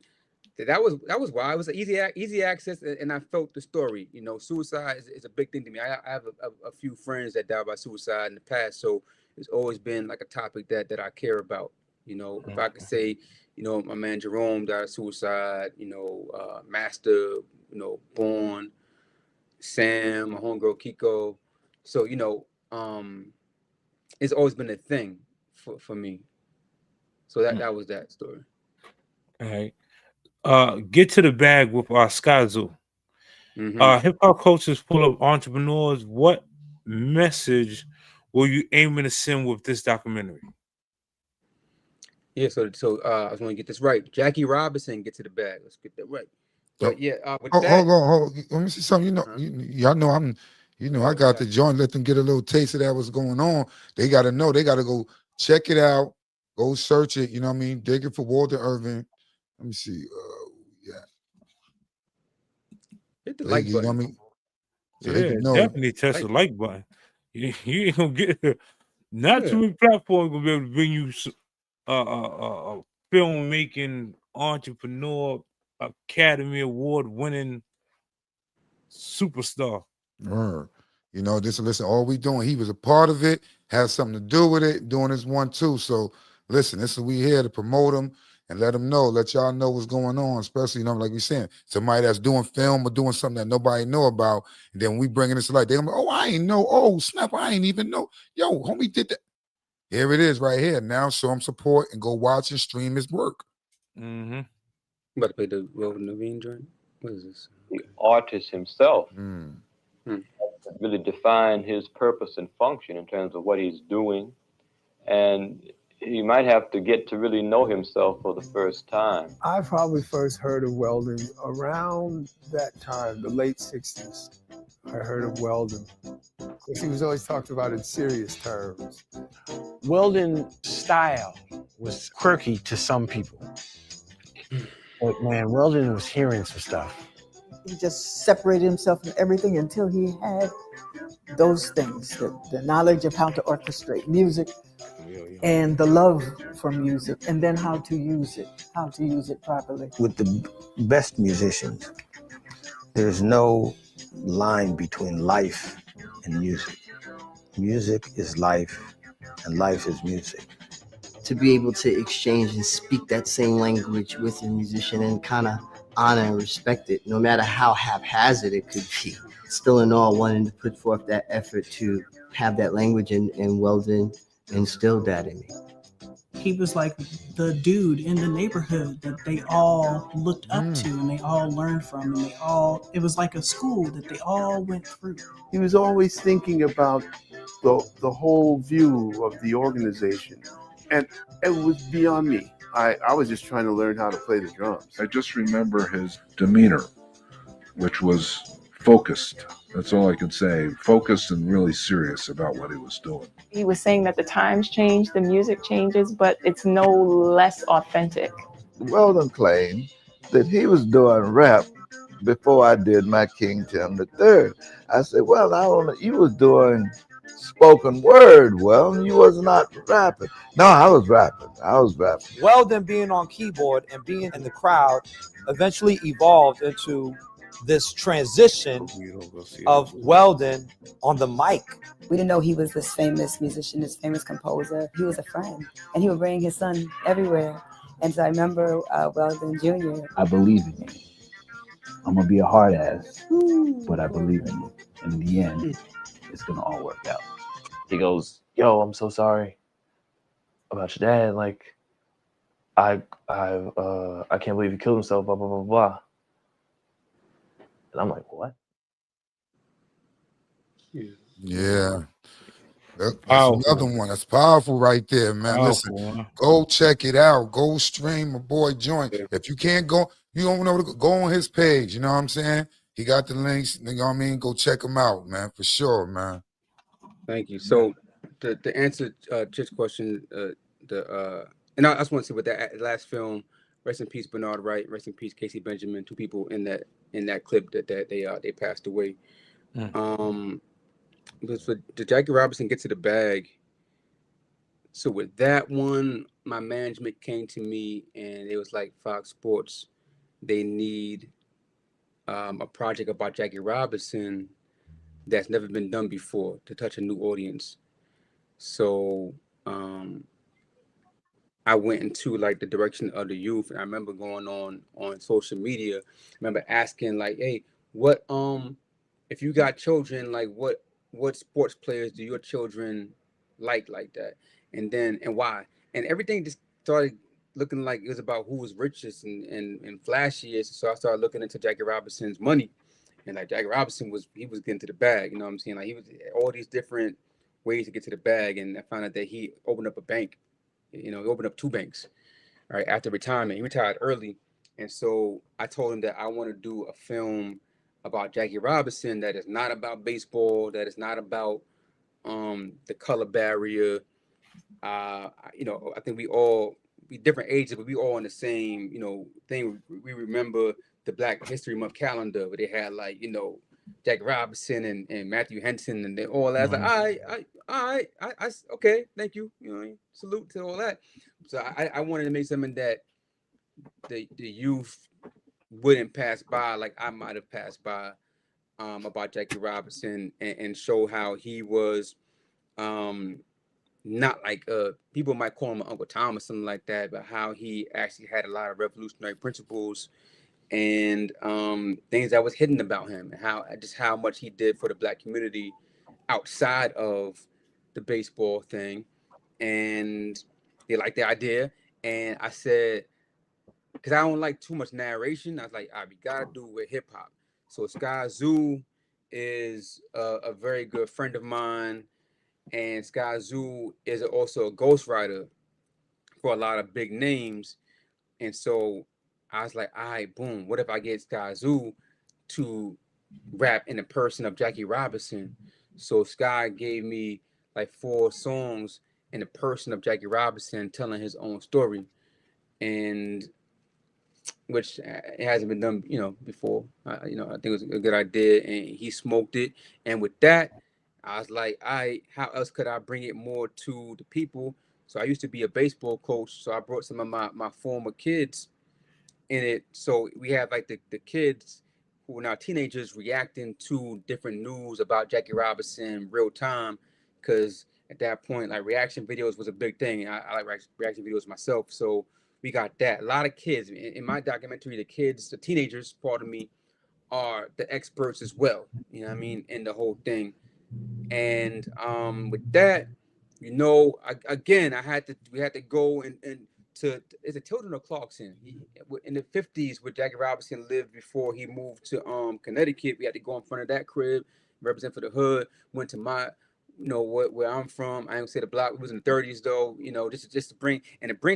that was why it was easy access, and I felt the story. You know, suicide is a big thing to me. I have a few friends that died by suicide in the past, so it's always been like a topic that I care about. You know, if I could say, you know, my man Jerome died of suicide. You know, Master, you know, Born, Sam, my homegirl Kiko. So, you know, it's always been a thing for me. So that was that story. All right. Get to the bag with our Skyzoo. Hip hop coaches pull up entrepreneurs. What message were you aiming to send with this documentary? Yeah, so I was going to get this right. Jackie Robinson, get to the bag. Let's get that right. But yeah, with that, hold on. Let me see something. You know, y'all know I got the joint. Let them get a little taste of that. What's going on? They got to know. They got to go check it out. Go search it. You know what I mean? Dig it for Weldon Irvine. Let me see. Yeah. Hit the like button. You know what I mean? So yeah, definitely touch the like button. You ain't gonna get not too many platforms gonna be able to bring you filmmaking entrepreneur Academy Award winning superstar. You know, listen, all we doing, he was a part of it, has something to do with it, doing this one too. So listen, this is we here to promote him and let them know, let y'all know what's going on, especially, you know, like we saying, somebody that's doing film or doing something that nobody know about, and then we bringing this to light. They're like, oh, I ain't know. Oh, snap, I ain't even know. Yo, homie did that. Here it is right here. Now show him support and go watch and stream his work. Mm-hmm. About to play the Weldon Irvine joint. What is this? The artist himself Hmm. really define his purpose and function in terms of what he's doing, and he might have to get to really know himself for the first time. I probably first heard of Weldon around that time, the late 60s. I heard of Weldon because he was always talked about in serious terms. Weldon's style was quirky to some people. But man, Weldon was hearing some stuff. He just separated himself from everything until he had those things, the knowledge of how to orchestrate music and the love for music, and then how to use it properly. With the best musicians, there's no line between life and music. Music is life, and life is music. To be able to exchange and speak that same language with a musician and kind of honor and respect it, no matter how haphazard it could be. Still in all, wanting to put forth that effort to have that language, and Weldon instilled that in me. He was like the dude in the neighborhood that they all looked up to and they all learned from, and it was like a school that they all went through. He was always thinking about the whole view of the organization, and it was beyond me. I was just trying to learn how to play the drums. I just remember his demeanor, which was focused. That's all I can say. Focused and really serious about what he was doing. He was saying that the times change, the music changes, but it's no less authentic. Weldon claimed that he was doing rap before I did my King Tim III. I said, well, I don't know, you was doing spoken word, well, you was not rapping. No, I was rapping. Weldon being on keyboard and being in the crowd eventually evolved into this transition of Weldon on the mic. We didn't know he was this famous musician, this famous composer. He was a friend, and he would bring his son everywhere. And so I remember Weldon Jr. I believe in you. I'm gonna be a hard ass, but I believe in you. And in the end, it's gonna all work out. He goes, yo, I'm so sorry about your dad. Like, I can't believe he killed himself, blah, blah, blah, blah. And I'm like, what? Yeah. That's another one. That's powerful right there, man. Listen, go check it out. Go stream my boy joint. If you can't go, you don't know to go on his page. You know what I'm saying? He got the links. You know what I mean? Go check him out, man, for sure, man. Thank you. So to answer Chit's question, and I just want to say with that last film, rest in peace Bernard Wright, rest in peace Casey Benjamin, two people in that clip that they passed away. But for the Jackie Robinson Get to the Bag. So with that one, my management came to me and it was like, Fox Sports, they need a project about Jackie Robinson that's never been done before to touch a new audience. So I went into like the direction of the youth, and I remember going on social media. I remember asking like, hey, what if you got children, like what sports players do your children like that, and why? And everything just started looking like it was about who was richest and flashiest. So I started looking into Jackie Robinson's money. And like Jackie Robinson was getting to the bag, you know what I'm saying? Like he was all these different ways to get to the bag. And I found out that he opened up a bank, he opened up 2 banks, right? After retirement, he retired early. And so I told him that I want to do a film about Jackie Robinson that is not about baseball, that is not about the color barrier. I think we different ages, but we all in the same, thing. We remember the Black History Month calendar where they had like, Jack Robinson and Matthew Henson and they all that. Like, all right, okay, thank you. Salute to all that. So I wanted to make something that the youth wouldn't pass by like I might have passed by about Jackie Robinson and show how he was not like people might call him Uncle Tom or something like that, but how he actually had a lot of revolutionary principles and things that was hidden about him, and how much he did for the Black community outside of the baseball thing. And they liked the idea, and I said, because I don't like too much narration, I was like, all right, we gotta do it with hip hop. So Skyzoo is a very good friend of mine, and Skyzoo is also a ghostwriter for a lot of big names. And so I was like, all right, boom, what if I get Skyzoo to rap in the person of Jackie Robinson? So Sky gave me like 4 songs in the person of Jackie Robinson telling his own story, and which it hasn't been done, before. I think it was a good idea, and he smoked it. And with that, I was like, how else could I bring it more to the people? So I used to be a baseball coach, so I brought some of my former kids in it. So we have like the kids who are now teenagers reacting to different news about Jackie Robinson real time, because at that point, like, reaction videos was a big thing. I like reaction videos myself, so we got that. A lot of kids in my documentary. The teenagers, part of me, are the experts as well. You know what I mean, in the whole thing. And with that, we had to go and to, is it Tilden or Clarkson? In the 50s, where Jackie Robinson lived before he moved to Connecticut. We had to go in front of that crib, represent for the hood. Went to my, where I'm from. I don't say the block. It was in the 30s though. Just to bring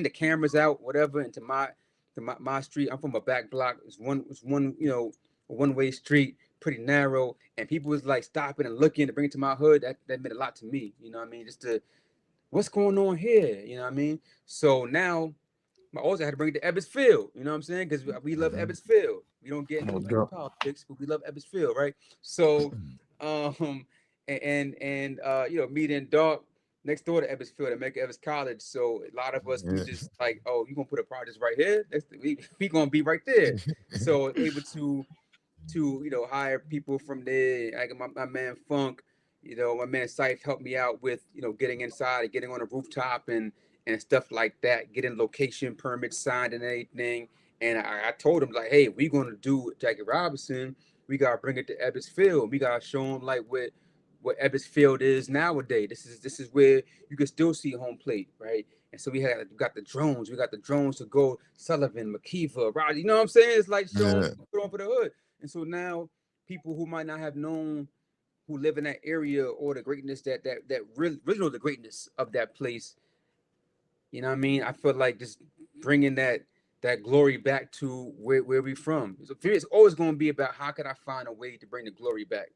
the cameras out, whatever, into my street. I'm from a back block. It's one a one-way street, pretty narrow, and people was like stopping and looking to bring it to my hood. That meant a lot to me. You know what I mean? Just to, what's going on here? You know what I mean? So now I also had to bring it to Ebbsfield. You know what I'm saying? Because we love Ebbsfield. We don't get into politics, but we love Ebbsfield, right? So meet in Dark next door to Ebbsfield at Medgar Evers College. So a lot of us, we just like, oh, you gonna put a project right here? We gonna be right there. So able to hire people from there. I got my man Funk, my man Syfe helped me out with getting inside and getting on a rooftop and stuff like that, getting location permits signed and everything. And I told him, like, hey, we're gonna do Jackie Robinson, we gotta bring it to Ebbsfield. We gotta show him like what Ebbsfield is nowadays. This is where you can still see home plate, right? And so we got the drones. We got the drones to go Sullivan, McKeever, Rodgers. You know what I'm saying? It's like showing put on for the hood. And so now people who might not have known, who live in that area, or the greatness that original the greatness of that place. You know what I mean? I feel like just bringing that glory back to where we from. So it's always going to be about how could I find a way to bring the glory back.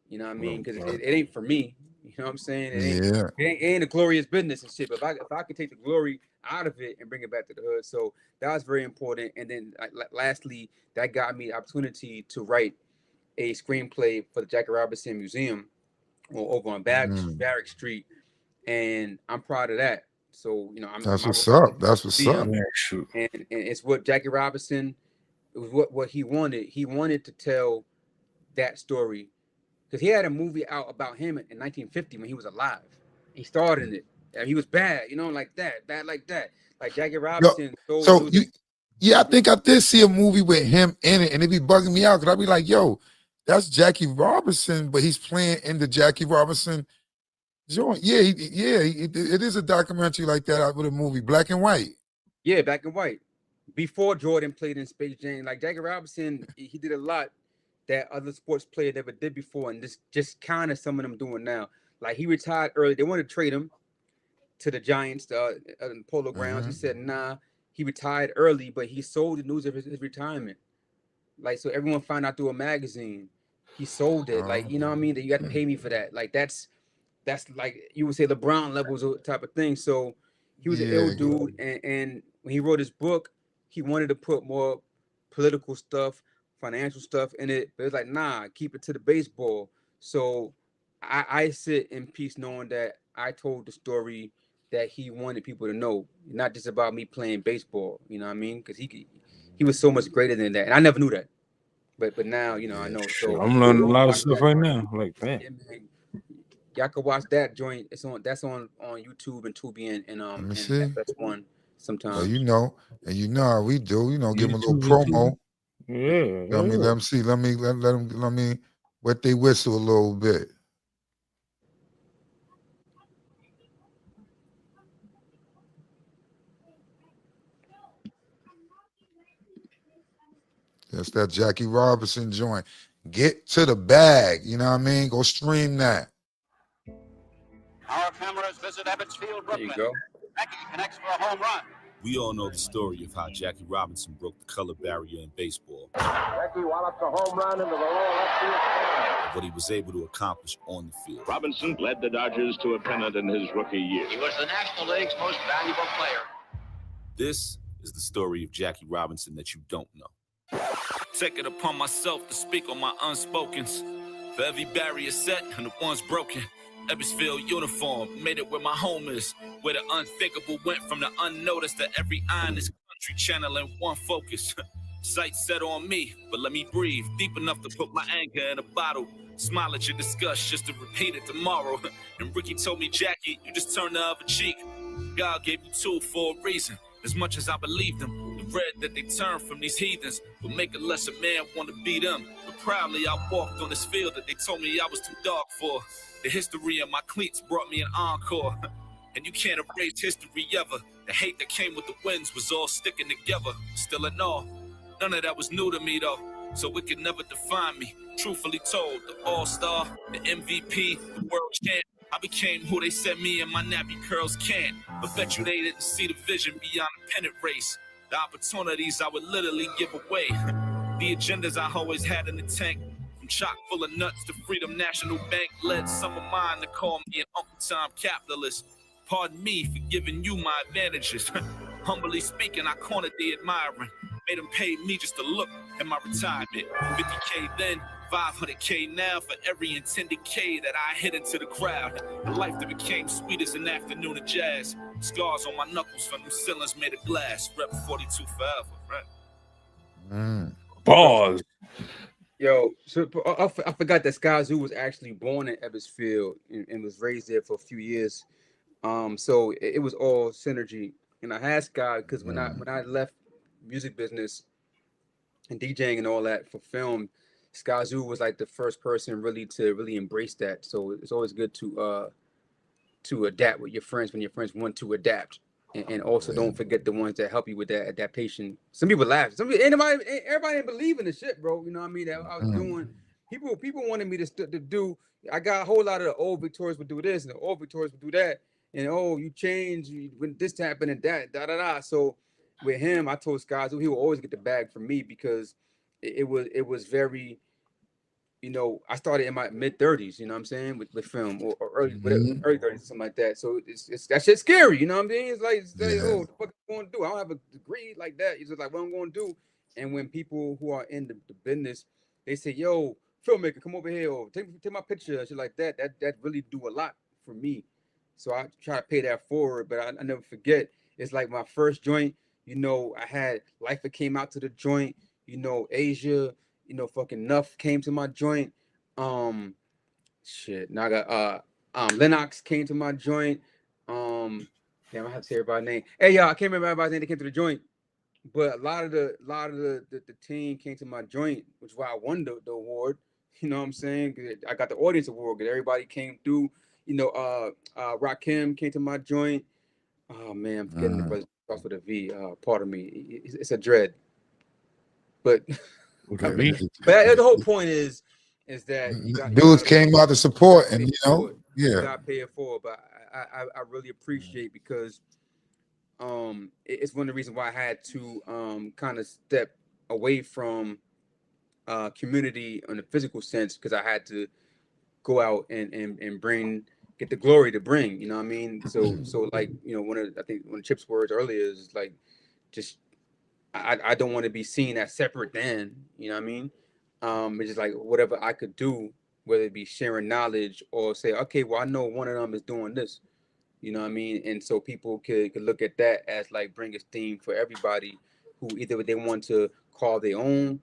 You know what I mean? Because it ain't for me. You know what I'm saying? It ain't a glorious business and shit. But if I could take the glory out of it and bring it back to the hood, so that was very important. And then lastly, that got me the opportunity to write a screenplay for the Jackie Robinson Museum over on Barrack Street, and I'm proud of that. So that's what's up. That's what's up. And it's what Jackie Robinson, it was what he wanted. He wanted to tell that story. Because he had a movie out about him in 1950 when he was alive. He starred in it. And he was bad, like that. Bad like that. Like Jackie Robinson. I think I did see a movie with him in it, and it be bugging me out because I'd be like, yo, that's Jackie Robinson, but he's playing in the Jackie Robinson joint. It is a documentary like that out with a movie, black and white. Yeah, black and white. Before Jordan played in Space Jam, like Jackie Robinson, he did a lot that other sports players never did before, and this just kind of some of them doing now. Like he retired early. They wanted to trade him to the Giants, Polo Grounds. He said, nah. He retired early, but he sold the news of his retirement. Like, so everyone found out through a magazine. He sold it. Like, you know what I mean? That you got to pay me for that. Like, that's like you would say LeBron levels type of thing. So he was an ill dude, and when he wrote his book, he wanted to put more political stuff, financial stuff in it, but it's like, nah, keep it to the baseball. So I sit in peace knowing that I told the story that he wanted people to know, not just about me playing baseball. You know what I mean? Because he was so much greater than that, and I never knew that. But now I know. So I'm learning a lot of stuff right now. Like, man. y'all can watch that joint. That's on YouTube and Tubi and Let me and see. FS1 Well, sometimes. you know, and you know how we do. You know, give them a little YouTube, promo. Yeah. Let me see. Let me wet they whistle a little bit. That's that Jackie Robinson joint. Get to the bag. You know what I mean? Go stream that. Our cameras visit Ebbetsfield, Brooklyn. There you go. Becky connects for a home run. We all know the story of how Jackie Robinson broke the color barrier in baseball. Jackie wallops a home run into the lower left field stand. What he was able to accomplish on the field. Robinson led the Dodgers to a pennant in his rookie year. He was the National League's most valuable player. This is the story of Jackie Robinson that you don't know. Take it upon myself to speak on my unspokens. For every barrier set and the ones broken. Ebbetsfield uniform, made it where my home is. Where the unthinkable went from the unnoticed to every eye in this country channeling one focus. Sight set on me, but let me breathe. Deep enough to put my anger in a bottle. Smile at your disgust just to repeat it tomorrow. And Ricky told me, Jackie, you just turn the other cheek. God gave you two for a reason. As much as I believed them, the red that they turned from these heathens would make a lesser man want to beat them. But proudly I walked on this field that they told me I was too dark for. The history of my cleats brought me an encore. And you can't erase history ever. The hate that came with the winds was all sticking together. Still in all, none of that was new to me though. So it could never define me. Truthfully told, the all-star, the MVP, the world champ. I became who they said me and my nappy curls can't. But bet you they didn't see the vision beyond the pennant race. The opportunities I would literally give away. The agendas I always had in the tank. From chock full of nuts to Freedom National Bank. Led some of mine to call me an Uncle Tom capitalist. Pardon me for giving you my advantages. Humbly speaking, I cornered the admiring. Made them pay me just to look at my retirement. 50K then, 500K now for every intended K that I hit into the crowd. A life that became sweet as an afternoon of jazz. Scars on my knuckles from them ceilings made of glass. Rep 42 forever, right? Pause. Yo, so I forgot that Skyzoo was actually born in Ebbetsfield and was raised there for a few years. So it was all synergy. And I had Sky because when I left music business and DJing and all that for film, Skyzoo was like the first person really to embrace that. So it's always good to adapt with your friends when your friends want to adapt. And also don't forget the ones that help you with that adaptation. Some people laugh. Everybody didn't believe in the shit, bro. You know what I mean? That I was doing. People wanted me to do. I got a whole lot of the old Victorious would do this and the old Victorious would do that. And you change when this happened and that, da da da. So with him, I told Skyzoo he will always get the bag from me because it was very. I started in my mid-30s, you know what I'm saying, with film or early 30s, something like that. So it's that shit's scary, you know what I'm saying? It's like, oh, what the fuck am I going to do? I don't have a degree like that. It's just like, what I'm going to do. And when people who are in the business, they say, yo, filmmaker, come over here, or take my picture, and shit like that. That really do a lot for me. So I try to pay that forward, but I never forget. It's like my first joint, I had Life That Came Out to the joint, Asia. Fucking Nuff came to my joint. Shit. Now I got Lennox came to my joint. Damn, I have to say everybody's name. Hey, y'all, I can't remember everybody's name that came to the joint, but a lot of the team came to my joint, which is why I won the award. You know what I'm saying? I got the audience award because everybody came through. Rakim came to my joint. Oh man, I'm forgetting the brother starts with a V. Pardon me. It's a dread, but. But the whole point is that dudes came out to support, and you got pay it forward. But I really appreciate because it's one of the reasons why I had to kind of step away from community in a physical sense because I had to go out and get the glory to bring. You know what I mean? So like one of Chip's words earlier is like just. I don't want to be seen as separate than, you know what I mean? It's just like whatever I could do, whether it be sharing knowledge or say, okay, well, I know one of them is doing this, you know what I mean? And so people could look at that as like bring esteem for everybody who either they want to call their own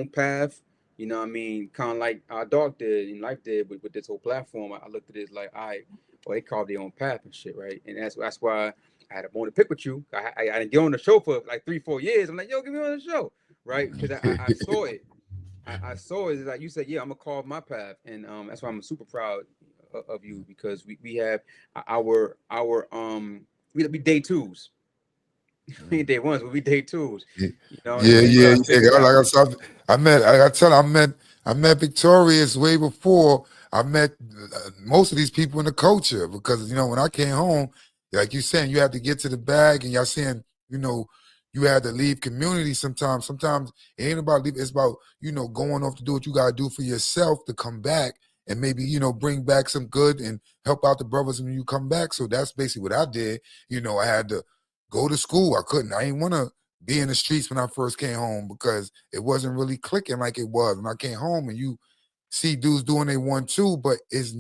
path, You know what I mean? Kind of like our dog did and Life did with this whole platform. I looked at it like, all right, well, they carved their own path and shit, right? And that's why I had a bone to pick with you. I didn't get on the show for like 3-4 years. I'm like, yo, get me on the show, right? Because I saw it. I saw it. It's like you said, yeah, I'm gonna carve my path, and that's why I'm super proud of you, because we have our we day twos. We ain't day ones, but we day twos. You know, and we try to figure it out. Like I said, I met Victorious way before I met most of these people in the culture, because you know when I came home, like you saying, you had to get to the bag, and y'all saying, you know, you had to leave community sometimes. Sometimes it ain't about leaving; it's about, you know, going off to do what you gotta do for yourself to come back and maybe, you know, bring back some good and help out the brothers when you come back. So that's basically what I did. You know, I had to go to school. I didn't want to be in the streets when I first came home, because it wasn't really clicking like it was when I came home. And you see dudes doing they want to, but is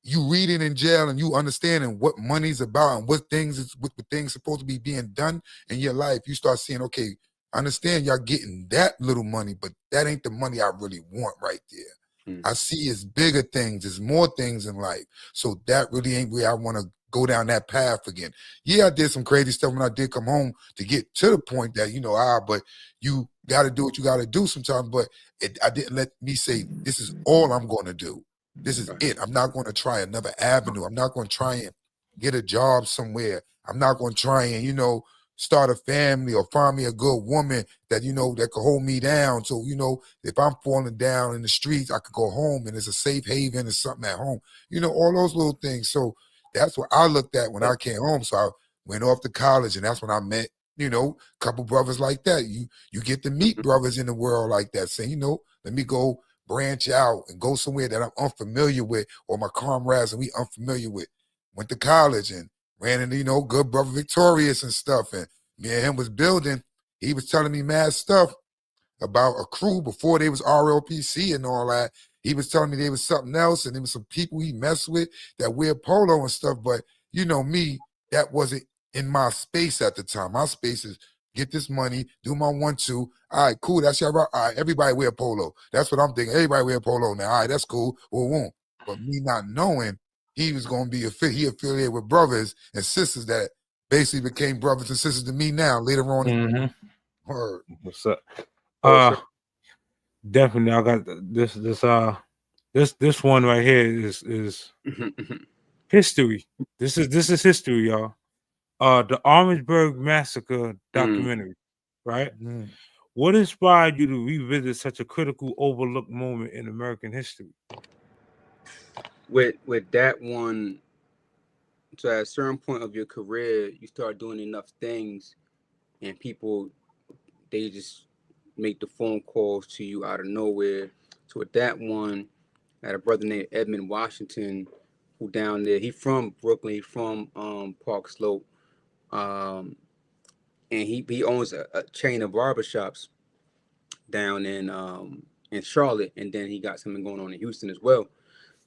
you reading in jail and you understanding what money's about and what things supposed to be being done in your life. You start seeing, okay, I understand y'all getting that little money, but that ain't the money I really want right there. I see it's bigger things, it's more things in life. So that really ain't where I want to go down that path again. Yeah, I did some crazy stuff when I did come home to get to the point that, you know, but you got to do what you got to do sometimes. But I didn't let me say, this is all I'm going to do. This is it. I'm not going to try another avenue. I'm not going to try and get a job somewhere. I'm not going to try and, you know, start a family or find me a good woman that, you know, that could hold me down. So, you know, if I'm falling down in the streets, I could go home and it's a safe haven or something at home. You know, all those little things. So that's what I looked at when I came home. So I went off to college, and that's when I met, you know, a couple brothers like that. You get to meet brothers in the world like that, saying, you know, let me go branch out and go somewhere that I'm unfamiliar with, or my comrades and we unfamiliar with. Went to college and ran into, you know, good brother Victorious and stuff. And me and him was building. He was telling me mad stuff about a crew before they was RLPC and all that. He was telling me there was something else, and there was some people he messed with that wear polo and stuff. But you know me, that wasn't in my space at the time. My space is get this money, do my 1-2. All right, cool. That's your right. All right, everybody wear polo. That's what I'm thinking. Everybody wear polo now. All right, that's cool. Well, won't. But me not knowing he was going to be he affiliated with brothers and sisters that basically became brothers and sisters to me now later on. Word. What's up? Definitely. I got this one right here is history. This is history, y'all. The Orangeburg Massacre documentary, right? What inspired you to revisit such a critical, overlooked moment in American history? With that one, so at a certain point of your career, you start doing enough things, and people, they just make the phone calls to you out of nowhere. So with that one, I had a brother named Edmund Washington, who down there, he from Brooklyn, he from Park Slope, and he owns a chain of barbershops down in Charlotte, and then he got something going on in Houston as well.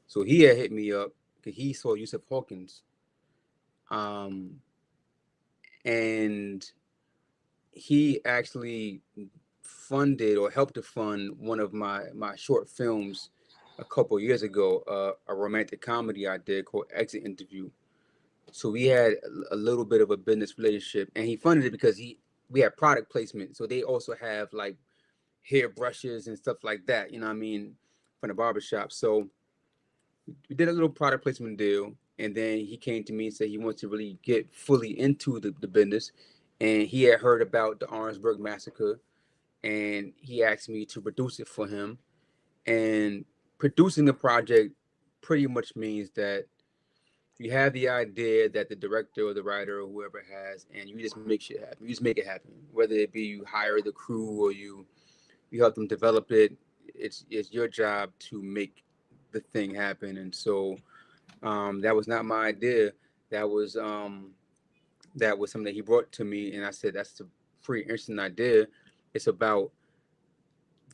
So he had hit me up because he saw Yusuf Hawkins, and he actually funded or helped to fund one of my short films a couple of years ago, a romantic comedy I did called Exit Interview. So we had a little bit of a business relationship, and he funded it because we had product placement. So they also have like hair brushes and stuff like that, you know what I mean, from the barbershop. So we did a little product placement deal, and then he came to me and said he wants to really get fully into the business, and he had heard about the Orangeburg Massacre, and he asked me to produce it for him. And producing the project pretty much means that you have the idea that the director or the writer or whoever has, and you just make shit happen. You just make it happen, whether it be you hire the crew or you help them develop it. It's your job to make the thing happen. And so that was not my idea. That was something that he brought to me, and I said that's a pretty interesting idea. It's about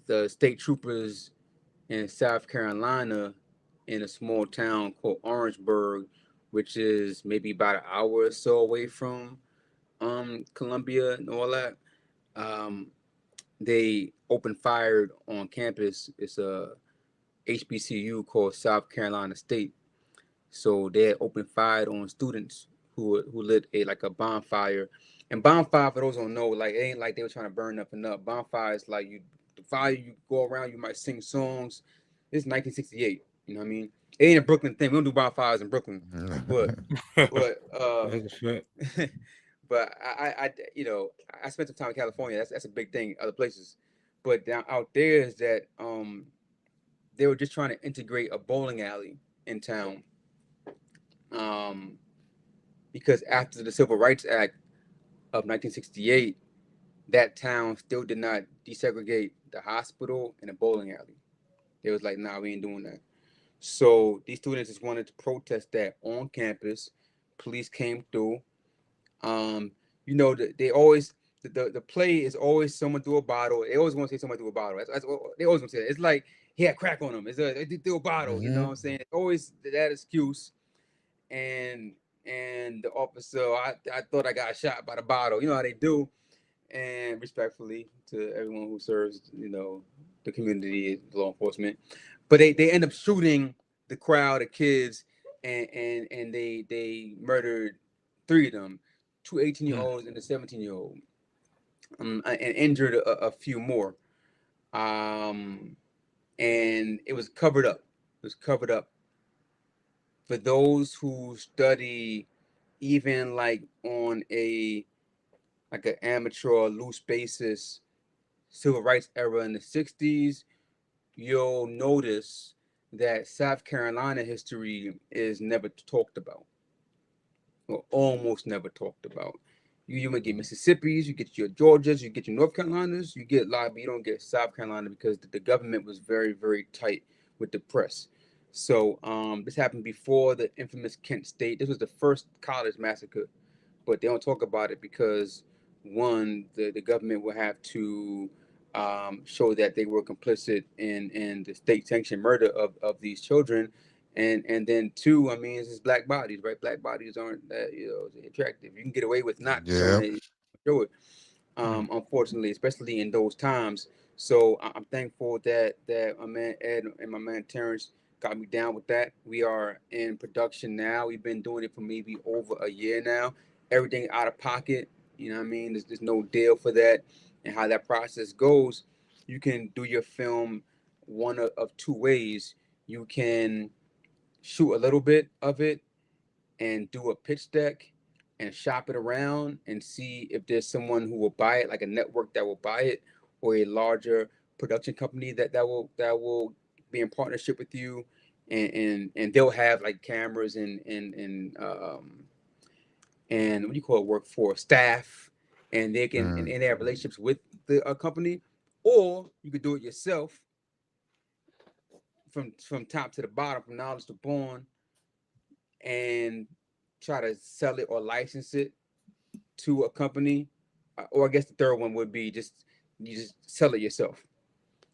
the state troopers in South Carolina in a small town called Orangeburg, which is maybe about an hour or so away from Columbia and all that. they opened fire on campus. It's a HBCU called South Carolina State. So they had opened fire on students who lit a bonfire. And bonfire, for those who don't know, like it ain't like they were trying to burn nothing up. Bonfire is like the fire, you go around, you might sing songs. It's 1968. You know what I mean? It ain't a Brooklyn thing. We don't do bonfires in Brooklyn, but That's a fact. but I you know, I spent some time in California. That's a big thing. Other places, but down out there is that they were just trying to integrate a bowling alley in town. Because after the Civil Rights Act of 1968, that town still did not desegregate the hospital and the bowling alley. They was like, nah, we ain't doing that. So these students just wanted to protest that on campus. Police came through. You know, they always the play is always someone threw a bottle. They always want to say someone threw a bottle. That's they always want to say that. It's like he had crack on him. They threw a bottle. You know what I'm saying? Always that excuse. And the officer, I thought I got shot by the bottle. You know how they do. And respectfully to everyone who serves, you know, the community, law enforcement, but they end up shooting the crowd of kids, and they murdered 3 of them, 2 18-year-olds and a 17-year-old, and injured a few more. And it was covered up. It was covered up. For those who study, even like on an amateur or loose basis, civil rights era in the 60s, you'll notice that South Carolina history is never talked about, or almost never talked about. You might get Mississippi's, you get your Georgias, you get your North Carolinas, you get a lot, but you don't get South Carolina because the government was very, very tight with the press. So this happened before the infamous Kent State. This was the first college massacre, but they don't talk about it because, one, the government will have to show that they were complicit in the state-sanctioned murder of these children, and then two, I mean, it's just black bodies, right? Black bodies aren't that, you know, attractive. You can get away with not showing it, show it. Unfortunately, especially in those times. So I'm thankful that my man Ed and my man Terrence got me down with that. We are in production now. We've been doing it for maybe over a year now. Everything out of pocket. You know what I mean? There's no deal for that. And how that process goes, you can do your film one of 2 ways. You can shoot a little bit of it and do a pitch deck and shop it around and see if there's someone who will buy it, like a network that will buy it, or a larger production company that will be in partnership with you, and they'll have like cameras and what do you call it, workforce, staff, and they can and they have relationships with the company, or you could do it yourself from top to the bottom, from knowledge to born, and try to sell it or license it to a company, or I guess the third one would be you just sell it yourself,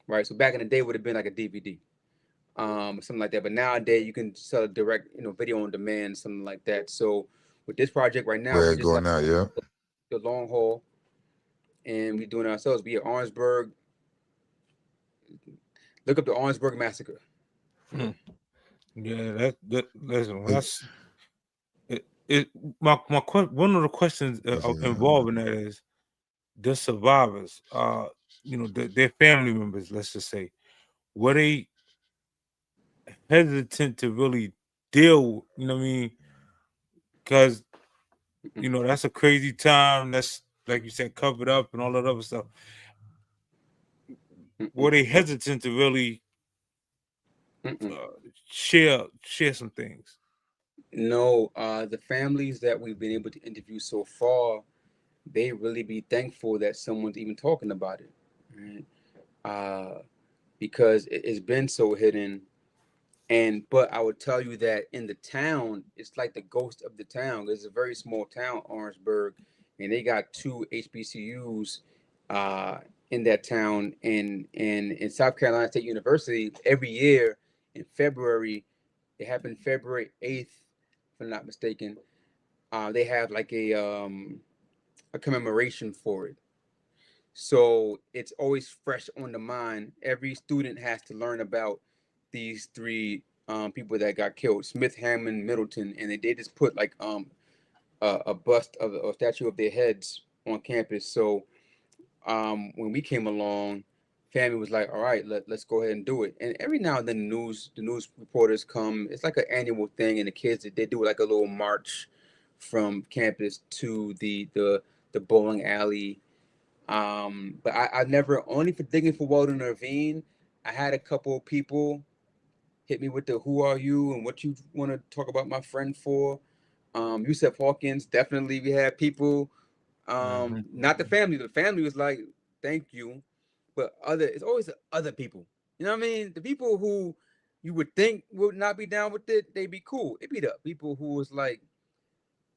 right? So back in the day would have been like a DVD, something like that. But nowadays you can sell it direct, you know, video on demand, something like that. So with this project right now, we just like the long haul, and we're doing it ourselves. We at Orangeburg. Look up the Orangeburg Massacre. Yeah, listen. That's one of the questions involved in that is the survivors. You know, their family members. Let's just say, were they hesitant to really deal? You know what I mean? Because you know that's a crazy time. That's like you said, covered up and all that other stuff. Were they hesitant to really share some things? No, the families that we've been able to interview so far, they really be thankful that someone's even talking about it, right? Because it's been so hidden. But I would tell you that in the town, it's like the ghost of the town. It's a very small town, Orangeburg, and they got 2 HBCUs in that town. And in South Carolina State University, every year in February, it happened February 8th, if I'm not mistaken. They have like a commemoration for it. So it's always fresh on the mind. Every student has to learn about these three people that got killed: Smith, Hammond, Middleton, and they just put like a bust of a statue of their heads on campus. So when we came along, family was like, "All right, let's go ahead and do it." And every now and then, the news reporters come. It's like an annual thing, and the kids they do like a little march from campus to the bowling alley. But I never only for digging for Weldon Irvine. I had a couple of people hit me with the "Who are you?" and "What you want to talk about my friend for." Yusuf Hawkins, definitely we had people. Not the family. The family was like, "Thank you," but it's always the other people. You know what I mean? The people who you would think would not be down with it, they be cool. It be the people who was like,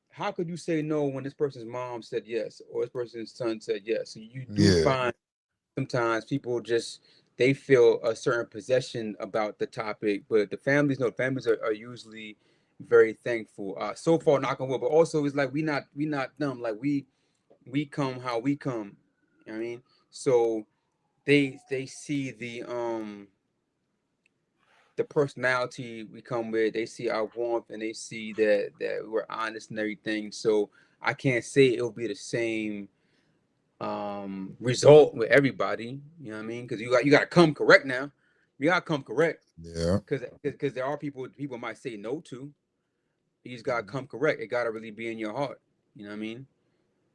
how could you say no when this person's mom said yes or this person's son said yes? So you do Yeah. find sometimes people just they feel a certain possession about the topic, but the families, no, families are usually very thankful. So far, knock on wood, but also it's like we not dumb. Like we come how we come. You know what I mean? So they see the personality we come with, they see our warmth and they see that we're honest and everything. So I can't say it'll be the same result with everybody. You know what I mean? Because you got to come correct now. You got to come correct. Yeah. Because there are people might say no to. You just got to come correct. It got to really be in your heart. You know what I mean?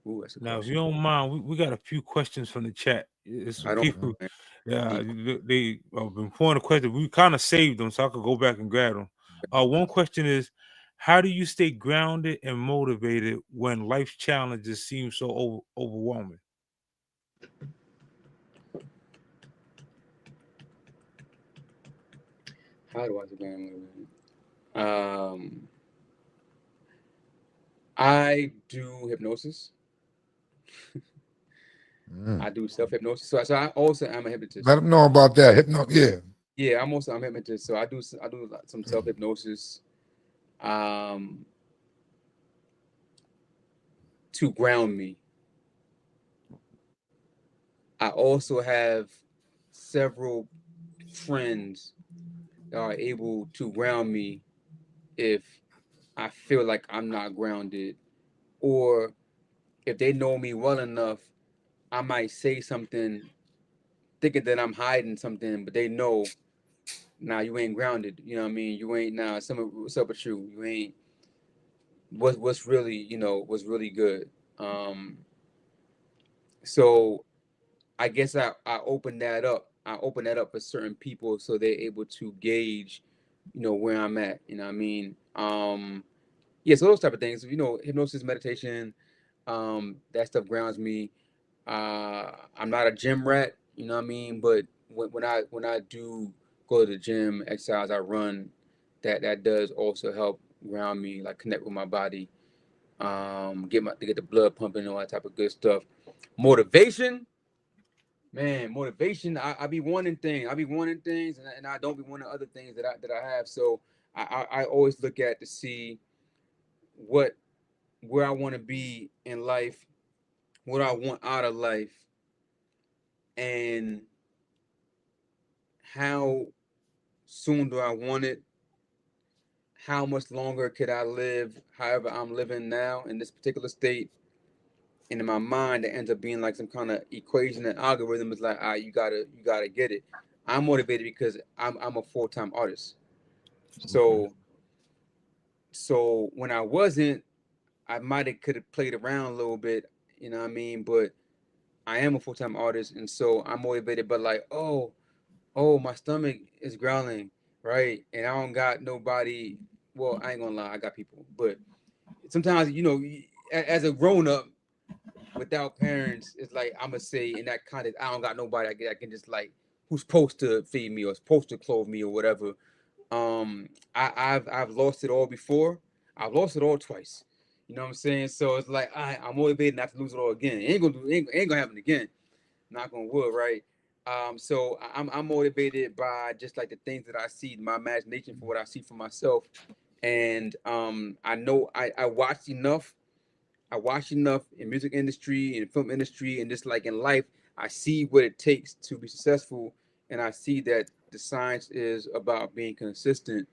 Ooh, that's a Now, if you question. don't mind, we got a few questions from the chat. It's some I don't people. know, Yeah, they been pouring a question. We kind of saved them, so I could go back and grab them. One question is, how do you stay grounded and motivated when life's challenges seem so overwhelming? How do I stay grounded? I do hypnosis. I do self hypnosis. So I also am a hypnotist. Let them know about that. Yeah. Yeah, I'm a hypnotist. So I do some self hypnosis to ground me. I also have several friends that are able to ground me if I feel like I'm not grounded, or if they know me well enough, I might say something thinking that I'm hiding something, but they know, nah, you ain't grounded. You know what I mean? You ain't what's up with you? You ain't what's really, what's really good. So I guess I open that up. I open that up for certain people so they're able to gauge, where I'm at. You know what I mean? Yeah, so those type of things. Hypnosis, meditation, that stuff grounds me. I'm not a gym rat, you know what I mean? But when I do go to the gym, exercise, I run, that does also help ground me, like connect with my body, get the blood pumping and all that type of good stuff. Motivation, man, motivation. I be wanting things. I be wanting things, and I don't be wanting other things that I have. So I always look at to see where I want to be in life, what I want out of life, and how soon do I want it? How much longer could I live however I'm living now in this particular state? And in my mind, it ends up being like some kind of equation and algorithm. Is like, you gotta get it. I'm motivated because I'm a full-time artist. So when I wasn't, I might have could have played around a little bit, you know what I mean? But I am a full-time artist, and so I'm motivated. But like, oh, my stomach is growling, right? And I don't got nobody. Well, I ain't gonna lie, I got people, but sometimes, as a grown up without parents, it's like I'm gonna say in that context, I don't got nobody I can just like who's supposed to feed me or supposed to clothe me or whatever. I've lost it all before. I've lost it all twice. You know what I'm saying? So it's like I'm motivated not to lose it all again. Ain't gonna happen again. Knock on wood, right? So I'm motivated by just like the things that I see, my imagination for what I see for myself, and I know I watched enough. I watched enough in music industry and film industry and just like in life. I see what it takes to be successful, and I see that the science is about being consistent.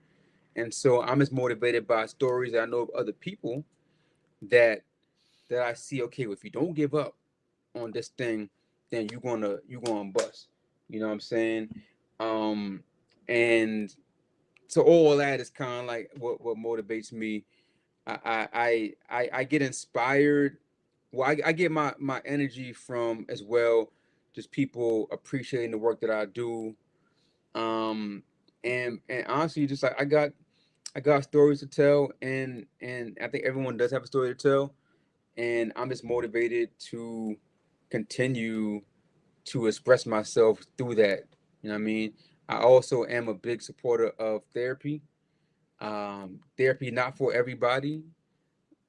And so I'm as motivated by stories that I know of other people that I see. Okay, if you don't give up on this thing, then you're gonna bust. You know what I'm saying? And so all that is kind of like what motivates me. I get inspired. Well, I get my energy from as well, just people appreciating the work that I do. And honestly, just like I got stories to tell, and I think everyone does have a story to tell, and I'm just motivated to continue to express myself through that. You know what I mean? I also am a big supporter of therapy. Therapy not for everybody,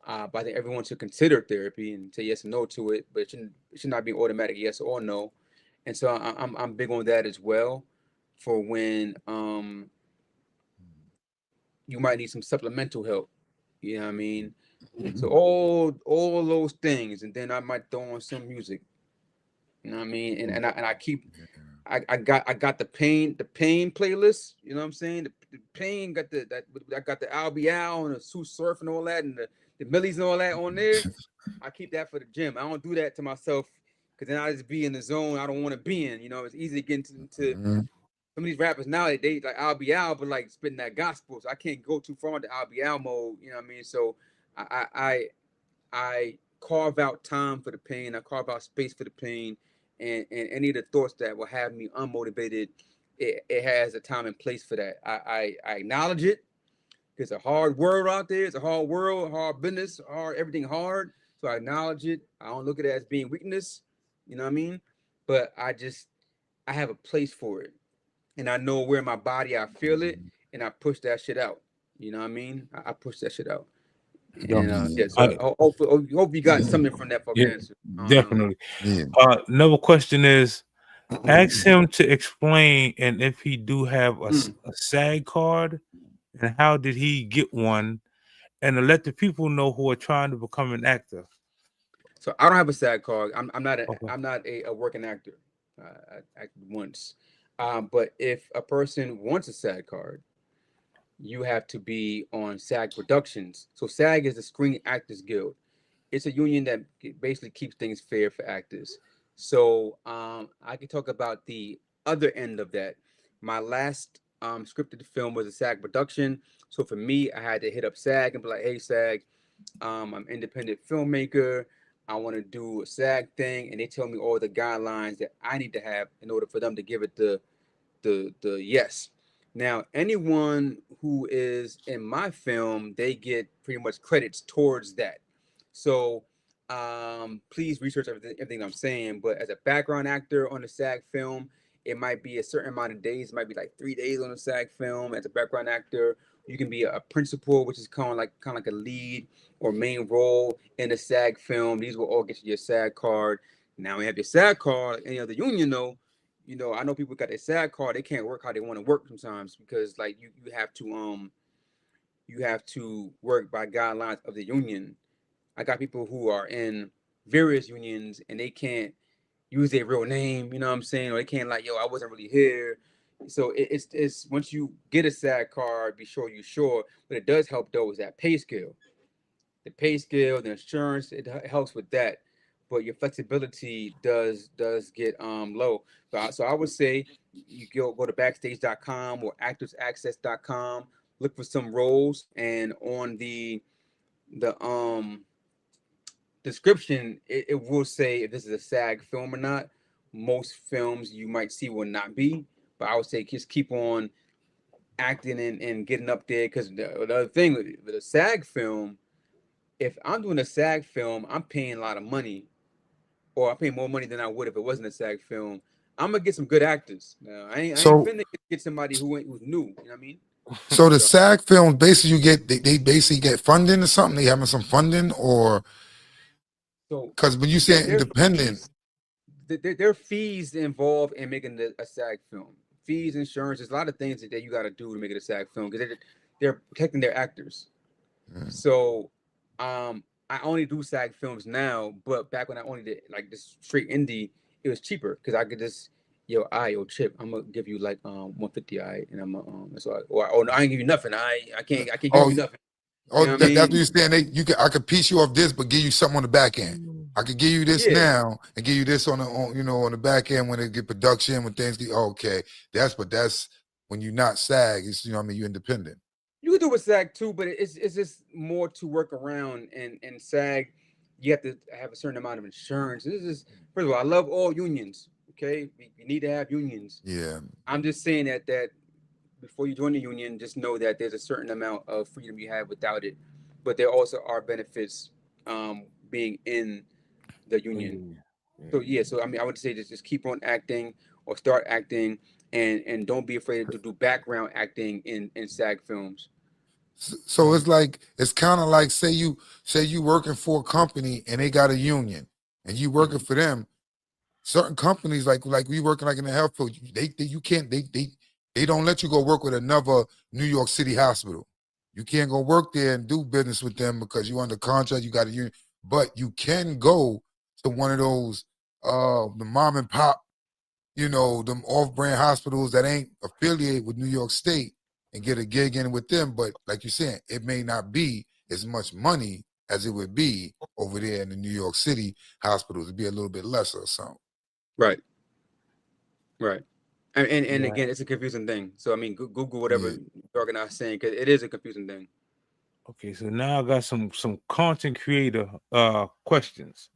but I think everyone should consider therapy and say yes and no to it, but it should not be automatic yes or no. And so I'm big on that as well, for when you might need some supplemental help. You know what I mean? So all those things, and then I might throw on some music. You know what I mean? And I keep I got the pain playlist. You know what I'm saying? The pain got I got the Albial and the Sue Surf and all that, and the Millies and all that on there. I keep that for the gym. I don't do that to myself, because then I just be in the zone I don't want to be in. You know, it's easy to get into some of these rappers now. They like Albial, but like spitting that gospel. So I can't go too far into Albial mode. You know what I mean? So I carve out time for the pain. I carve out space for the pain, and any of the thoughts that will have me unmotivated, it has a time and place for that. I acknowledge it. It's a hard world out there. It's a hard world, hard business, hard everything hard. So I acknowledge it. I don't look at it as being weakness. You know what I mean? But I have a place for it, and I know where in my body I feel it, and I push that shit out. You know what I mean? I push that shit out. And yeah, so I hope you got something from that fucking Yeah, answer. definitely. Another question is, ask him to explain, and if he do have a SAG card, and how did he get one, and to let the people know who are trying to become an actor. So I don't have a SAG card. I'm not a working actor. I acted once, but if a person wants a SAG card, you have to be on SAG Productions. So SAG is the Screen Actors Guild. It's a union that basically keeps things fair for actors. So I can talk about the other end of that. My last scripted film was a SAG production. So for me, I had to hit up SAG and be like, hey, SAG, I'm an independent filmmaker. I want to do a SAG thing. And they tell me all the guidelines that I need to have in order for them to give it the yes. Now, anyone who is in my film, they get pretty much credits towards that. So please research everything I'm saying. But as a background actor on a SAG film, it might be a certain amount of days. It might be like 3 days on a SAG film. As a background actor, you can be a principal, which is kind of like a lead or main role in a SAG film. These will all get you your SAG card. Now we have your SAG card. Any other union though, you know, I know people got their SAG card. They can't work how they want to work sometimes, because like you have to work by guidelines of the union. I got people who are in various unions and they can't use their real name, you know what I'm saying? Or they can't like, yo, I wasn't really here. So it's once you get a SAG card, be sure you're sure. But it does help though is that pay scale. The pay scale, the insurance, it helps with that. But your flexibility does get low. So I would say you go to backstage.com or actorsaccess.com, look for some roles, and on the description, it will say if this is a SAG film or not. Most films you might see will not be, but I would say just keep on acting and getting up there, because the other thing with a SAG film, if I'm doing a SAG film, I'm paying a lot of money, or I'm paying more money than I would if it wasn't a SAG film. I'm gonna get some good actors. Now, I ain't finna get somebody who's new. You know what I mean? So the SAG films, basically, you get they basically get funding or something. They having some funding, or because when you say independent, there are fees involved in making a SAG film. Fees, insurance, there's a lot of things that you got to do to make it a SAG film, because they're protecting their actors. So I only do SAG films now, but back when I only did like this straight indie, it was cheaper because I could just yo Chip, I'm gonna give you like 150 and I'm that's all or no, I ain't give you nothing. I can't give Oh, you nothing. oh, You know what I that's what mean? you're saying. I could piece you off this, but give you something on the back end. I could give you this Yeah. now and give you this on the back end when they get production, when things get okay. That's when you're not SAG. It's, you know what I mean, you're independent. You can do with SAG too, but it's just more to work around. And SAG, you have to have a certain amount of insurance. This is first of all, I love all unions. Okay, we need to have unions. Yeah. I'm just saying that before you join the union, just know that there's a certain amount of freedom you have without it, but there also are benefits being in the union. So yeah, so I mean, I would say just keep on acting or start acting, and don't be afraid to do background acting in SAG films. So it's kind of like say you working for a company and they got a union and you working for them. Certain companies like we working like in the health field, they don't let you go work with another New York City hospital. You can't go work there and do business with them because you under contract, you got a union. But you can go to one of those the mom and pop, them off-brand hospitals that ain't affiliated with New York State and get a gig in with them. But like you're saying, it may not be as much money as it would be over there in the New York City hospitals. It'd be a little bit lesser or something. Right. And Yeah. again, it's a confusing thing. So I mean, Google whatever Darkman is saying because it is a confusing thing. Okay, so now I got some content creator questions.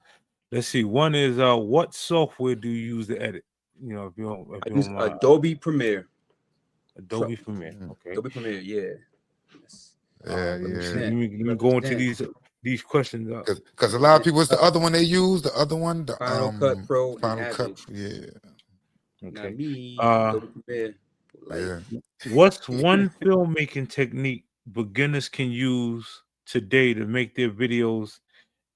Let's see. One is what software do you use to edit? You know, if you don't, I use Adobe Premiere. Adobe Premiere. Okay. Adobe Premiere, yeah. Yeah. Let me go into these questions. Because a lot of people, what's the other one they use? The other one, the Final Cut Pro, Final and Cut. Avid. Yeah. Okay. Not me. Adobe Premiere. What's one filmmaking technique beginners can use today to make their videos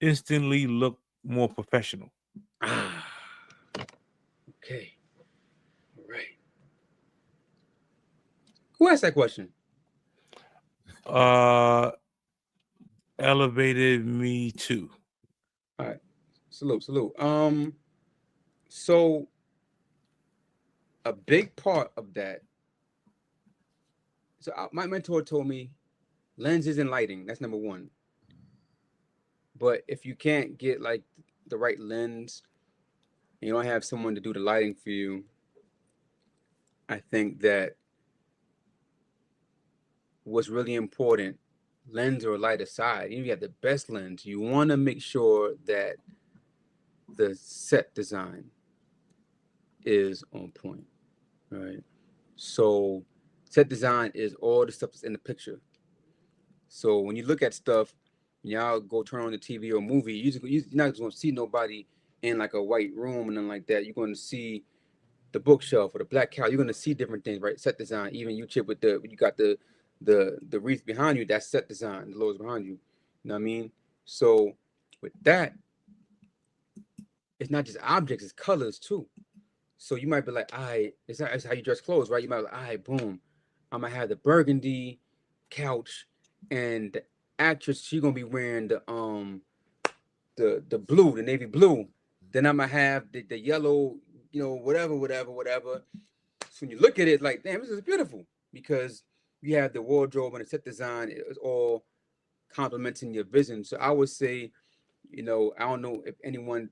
instantly look more professional? Okay. All right. Who asked that question? Elevated me too. All right. Salute. So a big part of that. So my mentor told me lenses and lighting. That's number one. But if you can't get like the right lens, you don't have someone to do the lighting for you, I think that what's really important, lens or light aside, even if you have the best lens, you want to make sure that the set design is on point, right? So set design is all the stuff that's in the picture. So when you look at stuff, y'all go turn on the TV or movie, you're not just going to see nobody in like a white room and then like that. You're going to see the bookshelf or the black cow. You're going to see different things, right? Set design. Even you, Chip, you got the wreath behind you. That's set design. The logos behind you. You know what I mean? So with that, it's not just objects, it's colors too. So you might be like, it's how you dress clothes, right? You might be like, boom, I'm gonna have the burgundy couch, and the actress, she gonna be wearing the blue, the navy blue. Then I'm gonna have the yellow, whatever. So when you look at it, like, damn, this is beautiful because you have the wardrobe and the set design is all complementing your vision. So I would say, I don't know if anyone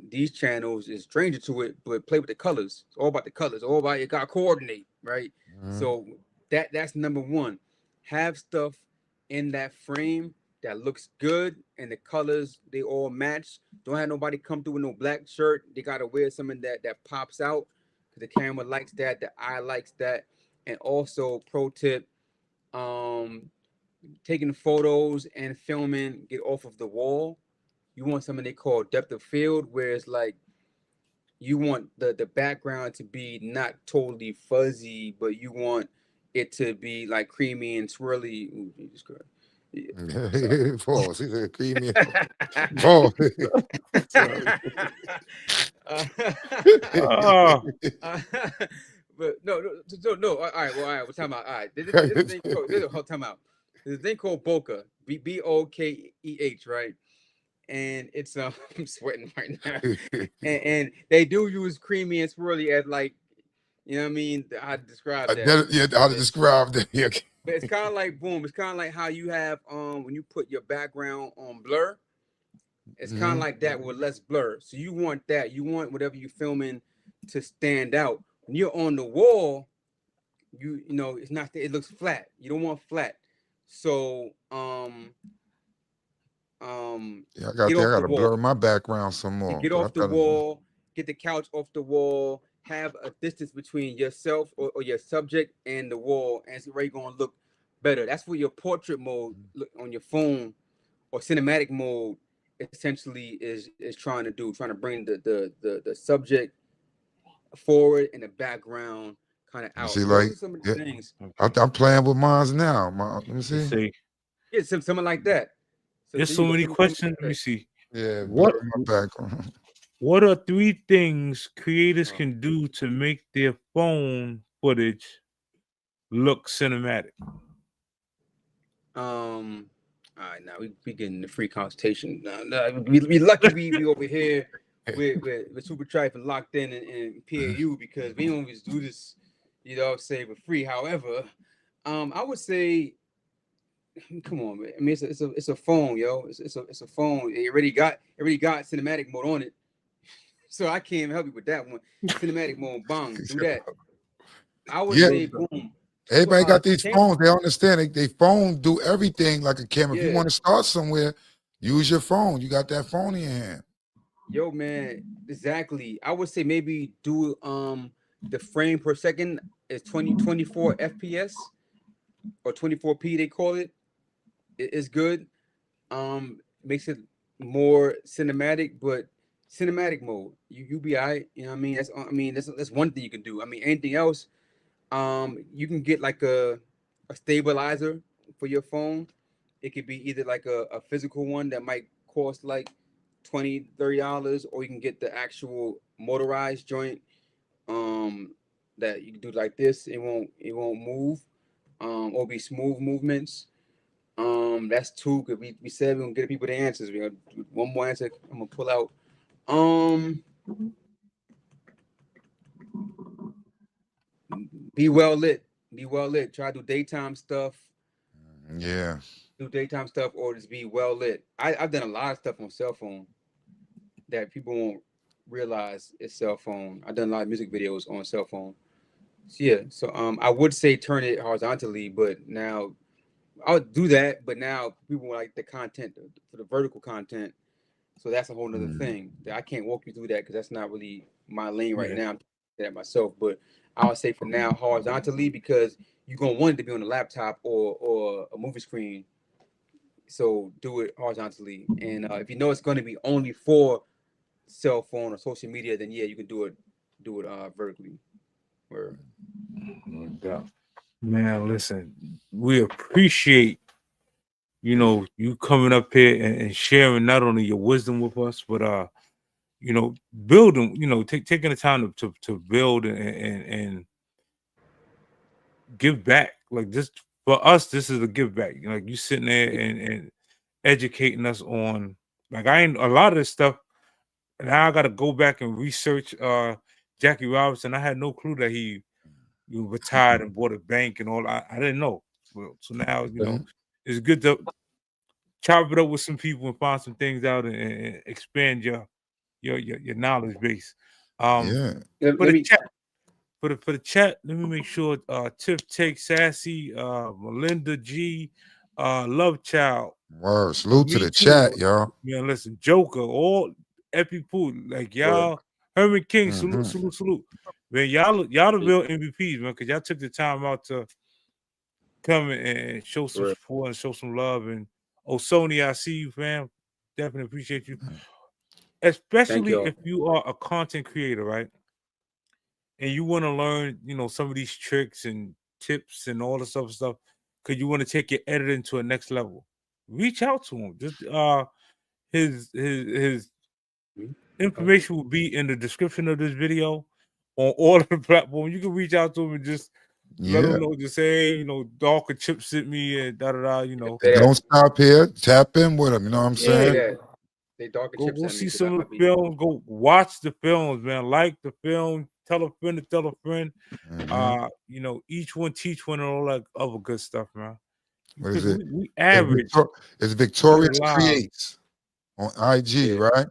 these channels is stranger to it, but play with the colors. It's all about the colors. All about you got to coordinate, right? So that's number one. Have stuff in that frame that looks good and the colors they all match. Don't have nobody come through with no black shirt. They gotta wear something that pops out because the camera likes that, the eye likes that. And also, pro tip, taking photos and filming, get off of the wall. You want something they call depth of field, where it's like you want the background to be not totally fuzzy, but you want it to be like creamy and swirly. Ooh, Jesus Christ. Yeah. Pause. He said creamy. Pause. But no. All right. We're talking about. All right. This thing called, time out. There's a thing called bokeh. BOKEH, right? and it's I'm sweating right now. and they do use creamy and swirly as like, you know what I mean? How to describe that? Yeah, how to describe that? Yeah. But it's kind of like boom. It's kind of like how you have when you put your background on blur. It's kind of like that with less blur. So you want that. You want whatever you're filming to stand out. When you're on the wall, you know it's not. It looks flat. You don't want flat. So Yeah, I gotta blur my background some more. Get off the wall. Get the couch off the wall. Have a distance between yourself or your subject and the wall, and it's already gonna look better. That's what your portrait mode on your phone or cinematic mode essentially is trying to do, trying to bring the subject forward and the background kind of out. See, So like some of the things. I'm playing with mine now. Let me see. Yeah, something like that. There's so many questions. Let me see. Yeah, what my background. What are 3 things creators can do to make their phone footage look cinematic? All right, now we getting the free consultation. We lucky we over here with Supertrife and locked in and PAU because we don't always do this, say for free. However, I would say, come on, man. I mean, it's a phone, yo. It's a phone. It already got cinematic mode on it, so I can't help you with that one. Cinematic mode, bang, do that. I would say, boom. Everybody got these phones. They understand. They phone do everything like a camera. If you want to start somewhere, use your phone. You got that phone in your hand. Yo, man, exactly. I would say maybe do the frame per second is 24 FPS or 24p they call it. It's good. Makes it more cinematic, but cinematic mode. You be all right. You know what I mean? That's one thing you can do. I mean, anything else, you can get like a stabilizer for your phone. It could be either like a physical one that might cost like $20-$30, or you can get the actual motorized joint that you can do like this. It won't move, or be smooth movements. That's 2. Cause we said we're gonna get people the answers. We got one more answer I'm gonna pull out. Be well lit. Try to do daytime stuff. Yeah. Do daytime stuff or just be well lit. I've done a lot of stuff on cell phone that people won't realize is cell phone. I've done a lot of music videos on cell phone. So yeah. So I would say turn it horizontally, but now I'll do that. But now people like the content for the vertical content. So that's a whole nother thing that I can't walk you through that because that's not really my lane right now. I'm doing that myself, but I would say for now horizontally because you're gonna want it to be on a laptop or a movie screen. So do it horizontally, and if you know it's going to be only for cell phone or social media, then yeah, you can do it vertically. No doubt. Man, listen, we appreciate you coming up here and sharing not only your wisdom with us, but building, taking the time to build and give back. Like this for us, this is a give back. Like you sitting there and educating us on I ain't a lot of this stuff. Now I got to go back and research Jackie Robinson. I had no clue that he retired and bought a bank and all. I didn't know. Well, so now it's good to chop it up with some people and find some things out and expand your knowledge base. For the chat, let me make sure Tiff Take Sassy, Melinda G, Love Child. Word. Salute to the chat, y'all. Yeah, listen, Joker, all Epi Poo, like y'all, Herman King, salute. Man, y'all the real MVPs, man, because y'all took the time out to come and show some support and show some love. And Sony, I see you, fam. Definitely appreciate you. Especially if you are a content creator, right? And you want to learn, some of these tricks and tips and all this other stuff, because you want to take your editing to a next level. Reach out to him. Just his information will be in the description of this video on all of the platforms. You can reach out to him and just let him know. Just say, Dark or Chip sent me and da. Don't stop here. Tap in with him. You know what I'm saying? They darker Go chips go at me see because some I of the be films. Go watch the films, man. Like the film. Tell a friend to tell a friend. You know, each one teach one and all that other good stuff, man. What is Because it? we average. It's We're Victorious alive. Creates on IG, right?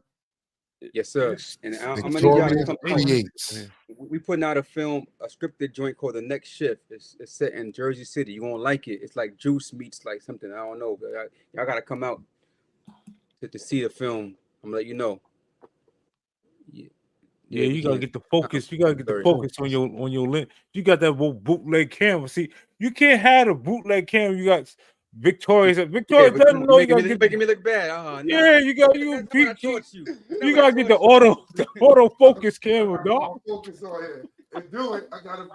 Yes, sir. And I'm gonna need y'all to Victorious come out. Creates. We putting out a film, a scripted joint called The Next Shift. It's set in Jersey City. You gonna like it. It's like Juice meets like something. I don't know, but y'all gotta come out to see the film. I'm gonna let you know. Yeah, we you gotta can't. get the focus. You gotta get the focus on your lens. You got that bootleg camera. See, you can't have a bootleg camera. You got Victorious. Yeah, Victorious, but let them know you gotta you get. making me look bad. Yeah, you got you. That's what I taught you. You gotta get the auto focus camera, dog. Focus on here and do it. I gotta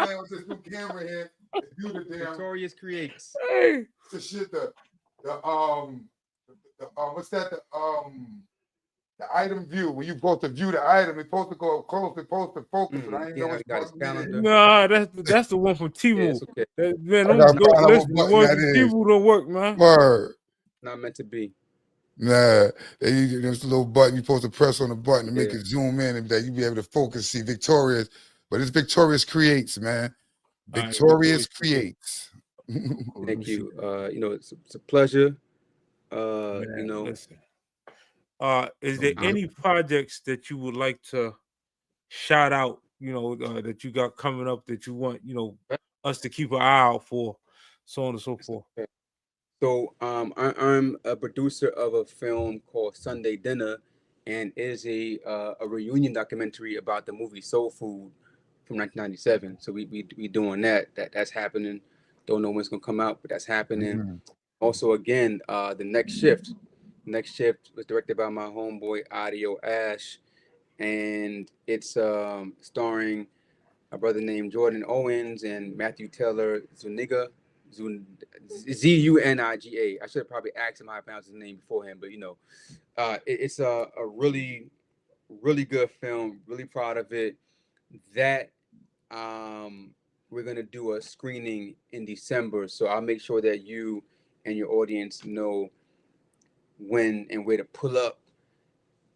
play with this new camera here and do the damn. Victorious Creates. Hey, the shit. The what's that? The item view. When you supposed to view the item, it's supposed to go up close. It's supposed to focus, but I ain't know which button it is. Nah, that's the one from Temu. okay. Man, I gotta don't find out listen. what The button ones that from is. Temu don't work, man. Word. Not meant to be. Nah, there's a little button you're supposed to press on the button to make it zoom in and that you be able to focus, see Victorious. But it's Victorious Creates, man. Victorious Creates. Thank you. You know, it's a pleasure. Man, You know, listen. Is there any projects that you would like to shout out? You know, that you got coming up that you want, you know, us to keep an eye out for, so on and so forth. So I'm a producer of a film called Sunday Dinner, and it is a reunion documentary about the movie Soul Food from 1997. So we doing that's happening. Don't know when it's gonna come out, but that's happening. Also, again, the Next Shift. Next Shift was directed by my homeboy Audio Ash, and it's starring a brother named Jordan Owens and Matthew Taylor Zuniga. Zuniga. I should have probably asked him how I pronounced his name beforehand, but you know, it's a really, really good film. Really proud of it. That we're gonna do a screening in December, so I'll make sure that you and your audience know when and where to pull up.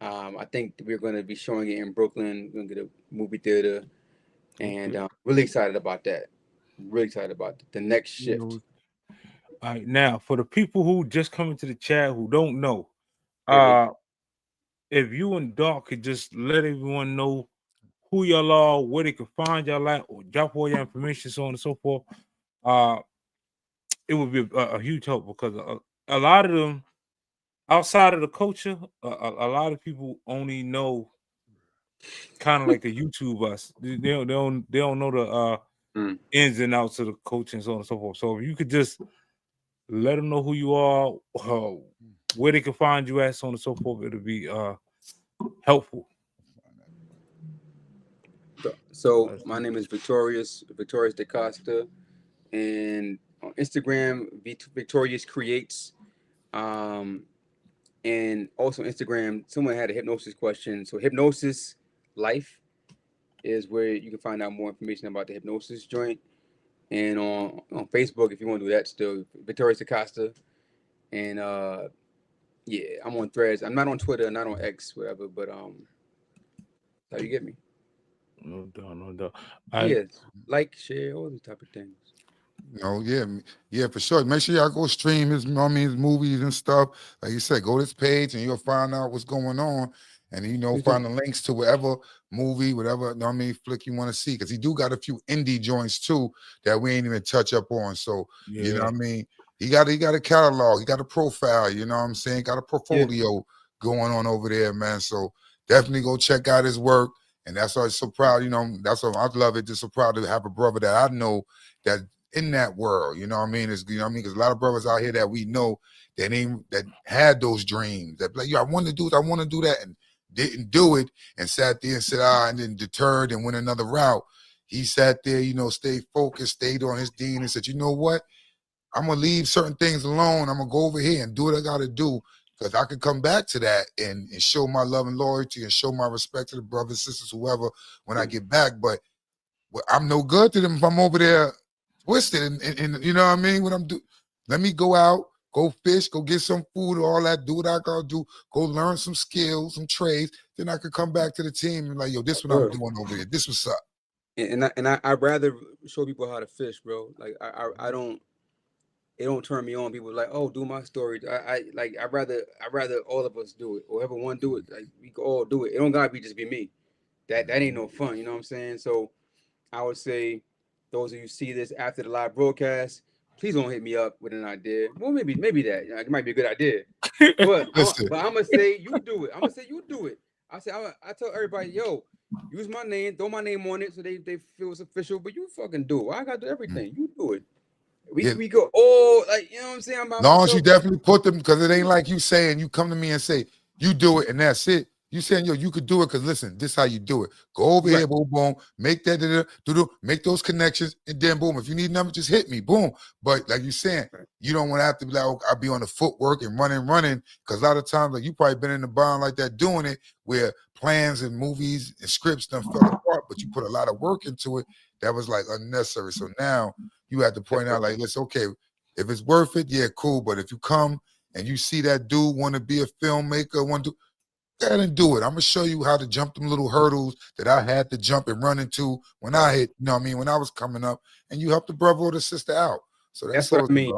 I think we're gonna be showing it in Brooklyn. We're gonna get a movie theater, and really excited about that. Really excited about the Next Shift. All right, now for the people who just come into the chat who don't know, if you and Doc could just let everyone know who y'all are, where they can find y'all at, or drop all your information, so on and so forth, it would be a huge help because a lot of them outside of the culture, a lot of people only know kind of like the YouTube us. They don't know the ins and outs of the culture and so on and so forth. So if you could just let them know who you are, where they can find you at, so on and so forth, it'll be helpful. So my name is Victorious De Costa, and on Instagram, Victorious Creates, and also Instagram. Someone had a hypnosis question. So Hypnosis Life is where you can find out more information about the hypnosis joint, and on Facebook if you want to do that still, Victorious De Costa, and yeah, I'm on Threads. I'm not on Twitter, not on X, whatever, but how you get me. No doubt. Yeah, like, share, all these type of things. No, yeah, for sure. Make sure y'all go stream his movies and stuff. Like you said, go to this page and you'll find out what's going on. And find the links to whatever movie, whatever flick you want to see. Because he do got a few indie joints too that we ain't even touch up on. So you know what I mean? He got a catalog, he got a profile, you know what I'm saying? Got a portfolio going on over there, man. So definitely go check out his work. And that's why I'm so proud, that's why I love it. Just so proud to have a brother that I know that in that world, you know what I mean? Because a lot of brothers out here that we know that had those dreams that like, I want to do that, and didn't do it, and sat there and said, and then deterred and went another route. He sat there, stayed focused, stayed on his dean, and said, you know what? I'm gonna leave certain things alone. I'm gonna go over here and do what I gotta do, because I could come back to that and show my love and loyalty and show my respect to the brothers, sisters, whoever when I get back. But I'm no good to them if I'm over there twisted and you know what I mean? What I'm doing. Let me go out, Go fish, go get some food, all that. Do what I gotta do. Go learn some skills, some trades. Then I could come back to the team and like, yo, this what I'm doing over here. This what's up. I'd rather show people how to fish, bro. Like I don't. It don't turn me on. People like, oh, do my story. I'd rather all of us do it, or whoever one do it. Like we can all do it. It don't gotta be just be me. That ain't no fun. You know what I'm saying? So I would say, those of you see this after the live broadcast, please don't hit me up with an idea. Well, maybe that it might be a good idea. But I'm gonna say you do it. I'm gonna say you do it. I tell everybody, yo, use my name, throw my name on it, so they feel it's official. But you fucking do it. I gotta do everything. You do it. We go all like, you know what I'm saying. Long as you definitely put them, because it ain't like you saying you come to me and say you do it and that's it. You saying, yo, you could do it because listen, this is how you do it. Go over here, boom, boom, make that, make those connections, and then boom. If you need numbers, just hit me, boom. But like you saying, you don't want to have to be like, oh, I'll be on the footwork and running, because a lot of times, like you probably been in the bond like that doing it, where plans and movies and scripts done fell apart, but you put a lot of work into it that was like unnecessary. So now you have to point out, like, listen, okay, if it's worth it, yeah, cool. But if you come and you see that dude want to be a filmmaker, want to go ahead and do it. I'm gonna show you how to jump them little hurdles that I had to jump and run into when I hit, you know what I mean, when I was coming up, and you help the brother or the sister out. So that's what I mean.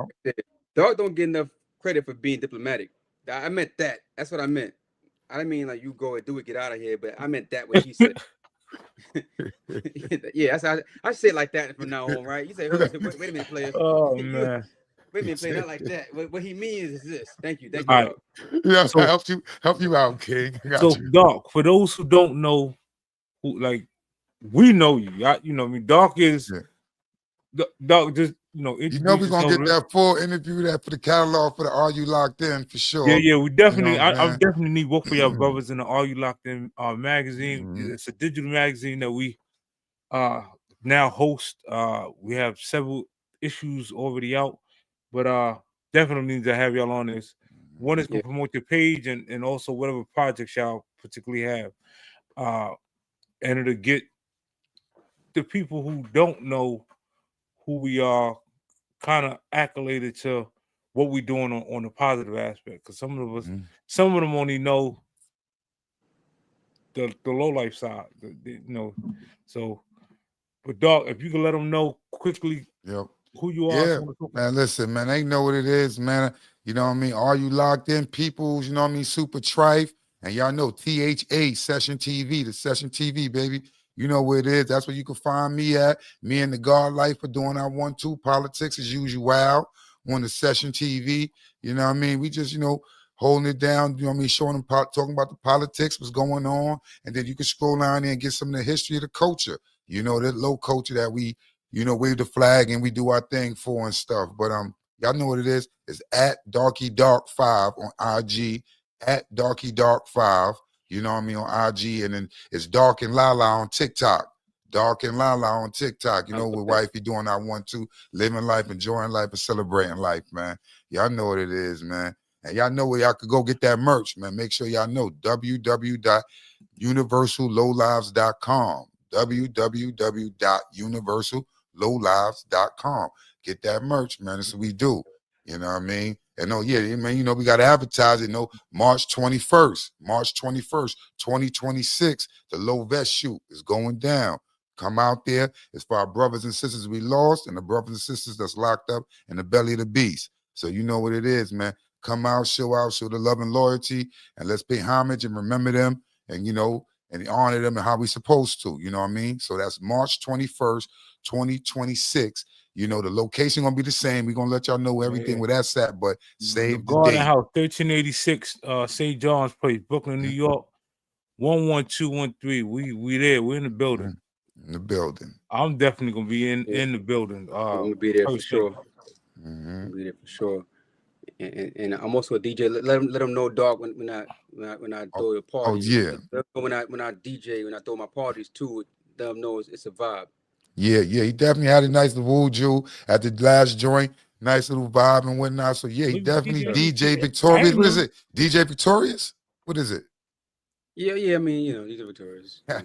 Dog don't get enough credit for being diplomatic. I meant that. That's what I meant. I didn't mean like you go and do it, get out of here, but I meant that what he said. Yeah, I say it like that from now on, right? You say, wait a minute, player. Oh man. Wait a minute, player, not like that. What he means is this. Thank you. All right. Yeah, so help you out, King. So, Doc, for those who don't know, who like we know you. You know, I mean, Doc is Doc. Just we're gonna get that full interview that for the catalog for the Are You Locked In for sure. Yeah, we definitely. I definitely need work for y'all brothers in the Are You Locked In magazine. It's a digital magazine that we now host. We have several issues already out, but definitely need to have y'all on this. One is to promote your page and also whatever projects y'all particularly have, and it'll get the people who don't know who we are kind of accoladed to what we're doing on the positive aspect. Because some of them only know the low life side, So, but Doc, if you can let them know quickly who you are. Yeah, man, listen, man, they know what it is, man. You know what I mean? Are You Locked In, peoples? You know what I mean? Supertrife. And y'all know Thasessiontv, the Thasessiontv, baby. You know where it is. That's where you can find me at. Me and the God Life are doing our 1-2 politics as usual on the Thasessiontv. You know what I mean? We just, holding it down, you know what I mean? Showing them, talking about the politics, what's going on. And then you can scroll down there and get some of the history of the culture. That low culture that we, wave the flag and we do our thing for and stuff. But y'all know what it is. It's at DarkyDark5 on IG, at DarkyDark5. You know what I mean, on IG, and then it's Dark and Lala on TikTok. Dark and Lala on TikTok. With wifey doing our 1-2, living life, enjoying life, and celebrating life, man. Y'all know what it is, man. And y'all know where y'all could go get that merch, man. Make sure y'all know www.universallowlives.com. www.universallowlives.com. Get that merch, man. That's what we do. You know what I mean? And man, we got to advertise it. March 21st, 2026, the Low Vest shoot is going down. Come out there. It's for our brothers and sisters we lost and the brothers and sisters that's locked up in the belly of the beast. So you know what it is, man. Come out, show the love and loyalty, and let's pay homage and remember them and, and honor them and how we supposed to. You know what I mean? So that's March 21st, 2026. The location gonna be the same. We're gonna let y'all know everything where that's at, but save the Garden date. House, 1386 St. John's Place, Brooklyn, New York, 11213. We there. We're in the building. In the building. I'm definitely gonna be in the building. We'll be there for sure. We'll be there for sure. And I'm also a DJ. Let them know, dog, when I throw a party. Oh yeah. When I DJ, when I throw my parties too, let them know it's a vibe. Yeah, he definitely had a nice little woo at the last joint, nice little vibe and whatnot. So yeah, he definitely DJ Victorious. What is it? DJ Victorious? What is it? Yeah. I mean, these are Victorious. I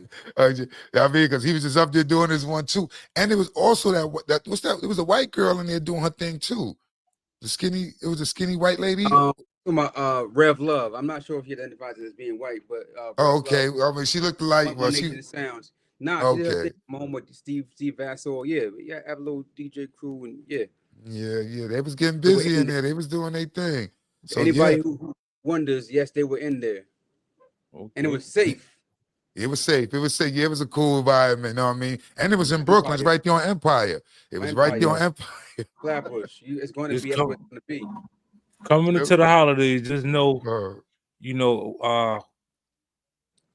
mean, because he was just up there doing his 1-2, and it was also that what's that? It was a white girl in there doing her thing too. The skinny, it was a skinny white lady. My Rev Love. I'm not sure if he identifies as being white, but Rev Oh, okay. Love, I mean, she looked like on she. Nation Sounds. Nah, she did her Okay. thing. My home with Steve Vassell. Yeah, have a little DJ crew and yeah. Yeah. They was getting They were busy in in there. They was doing their thing. So Anybody yeah, who wonders, yes, they were in there, Okay. and it was safe. It was safe. It was safe. Yeah, it was a cool environment. You know what I mean? And it was in Brooklyn. It's right there on Empire. It was right there on Empire. Flatbush. It's going to It's be. That's what it's going to be. Coming into the holidays, just know, you know,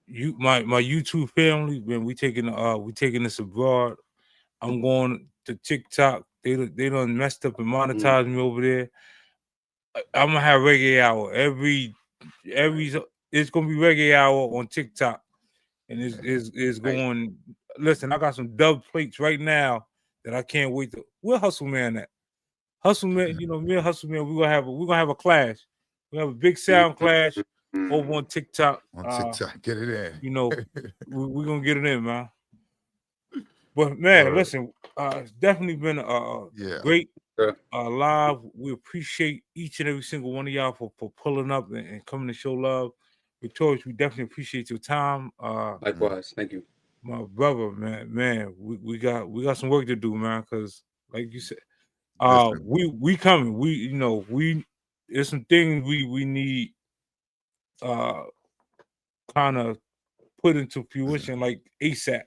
my YouTube family, when we taking this abroad, I'm going to TikTok. They done messed up and monetized me over there. I'm gonna have reggae hour every it's gonna be reggae hour on TikTok, and it's going. Listen, I got some dub plates right now that I can't wait to. Where Hustle Man at? Hustle Man, you know, me and Hustle Man, we're gonna have a clash. We have a big sound clash over on TikTok. On TikTok, get it in. You know, we're gonna get it in, man. But man, listen, it's definitely been a great live. We appreciate each and every single one of y'all for pulling up and coming to show love. Victorious, we definitely appreciate your time. Likewise, thank you, my brother, man. We got some work to do, man. Because like you said, we coming. There's some things we need kind of put into fruition like ASAP.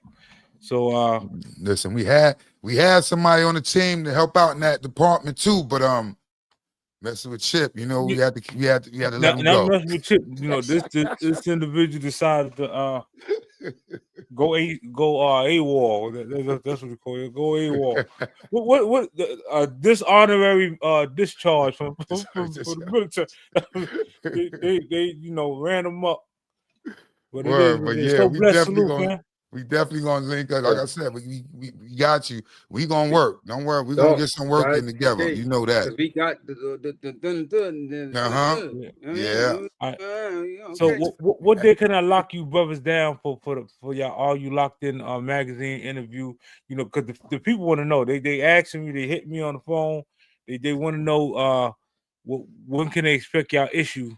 So listen, we had somebody on the team to help out in that department too, but messing with Chip, you know, we had to let him go. Messing with Chip, you know, this individual decided to go AWOL. That's what we call it. Go AWOL. what dishonorary discharge from the military. they you know ran him up. But yeah, we definitely gonna link up. Like I said, we got you. We gonna work. Don't worry, we gonna get some work in together. You know that. We got So what day can I lock you brothers down for y'all all you locked in magazine interview? You know, because the people want to know. They asking me, they hit me on the phone. They want to know when can they expect y'all issue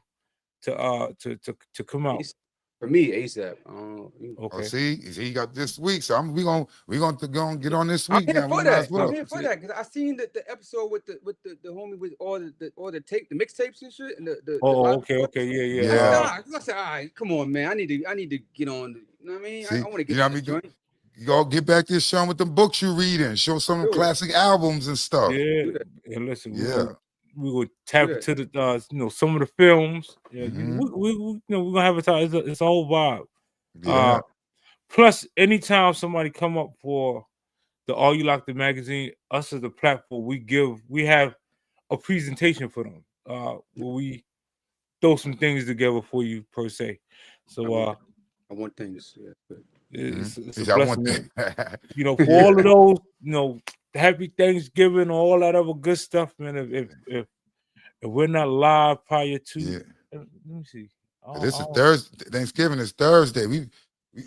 to come out. For me, ASAP. Okay. See, he got this week, so we gonna get on this week. I'm here now. for that. I'm here for that because I seen the episode with the homie with all the tape, the mixtapes and shit. And okay, yeah. I said, all right, come on, man. I need to get on. You know what I mean? I want to get to joint. You gotta get back this show with the books you reading. Show some of the classic albums and stuff. Yeah, and listen, we will tap into the some of the films. Yeah, we're gonna have a time. It's a whole vibe. Yeah. Plus, anytime somebody come up for the All You Locked In magazine, us as a platform, we have a presentation for them. Where we throw some things together for you per se. So I want things. Yeah, it's a blessing. You know, for all of those, happy Thanksgiving, all that other good stuff, man. If we're not live prior to, let me see. This is Thursday. Thanksgiving is Thursday.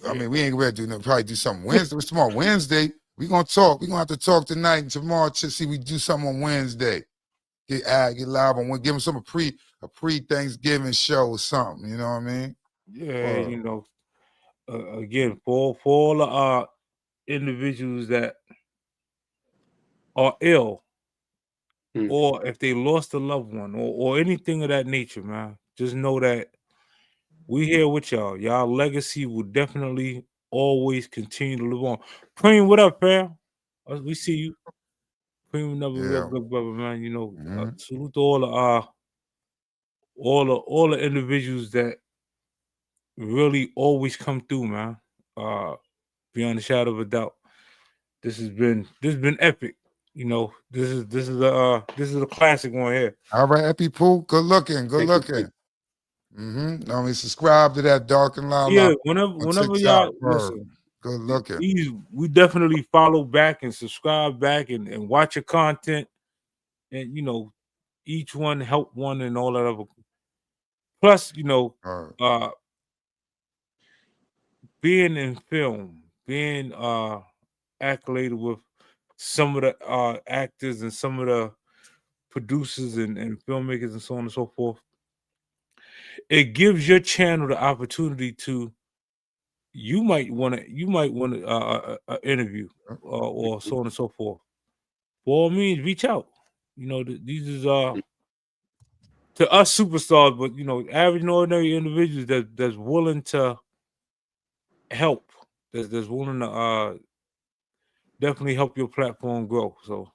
I mean, we ain't ready to do nothing. Probably do something Wednesday. What's tomorrow? Wednesday. We gonna talk. We gonna have to talk tonight and tomorrow to see we do something on Wednesday. Get live on one. Give them a pre Thanksgiving show or something. You know what I mean? Yeah, again, for all the individuals that are ill, or if they lost a loved one, or anything of that nature, man, just know that we here with y'all. Y'all legacy will definitely always continue to live on. Preem, what up, fam? We see you. Preem, another real good brother, man. You know, salute to all the individuals that really always come through, man. Beyond a shadow of a doubt. This has been epic. You know, this is a classic one here. All right, Epi Pooh, good looking. I mean, subscribe to that Dark and Loud. Yeah, whenever y'all listen, good looking. We definitely follow back and subscribe back and watch your content, and each one help one and all that other. Plus, being in film, being accoladed with some of the actors and some of the producers and filmmakers and so on and so forth. It gives your channel the opportunity to. You might want to interview or so on and so forth. By all means, reach out. You know, these is to us superstars, but you know, average and ordinary individuals that's willing to help, that's willing to definitely help your platform grow. So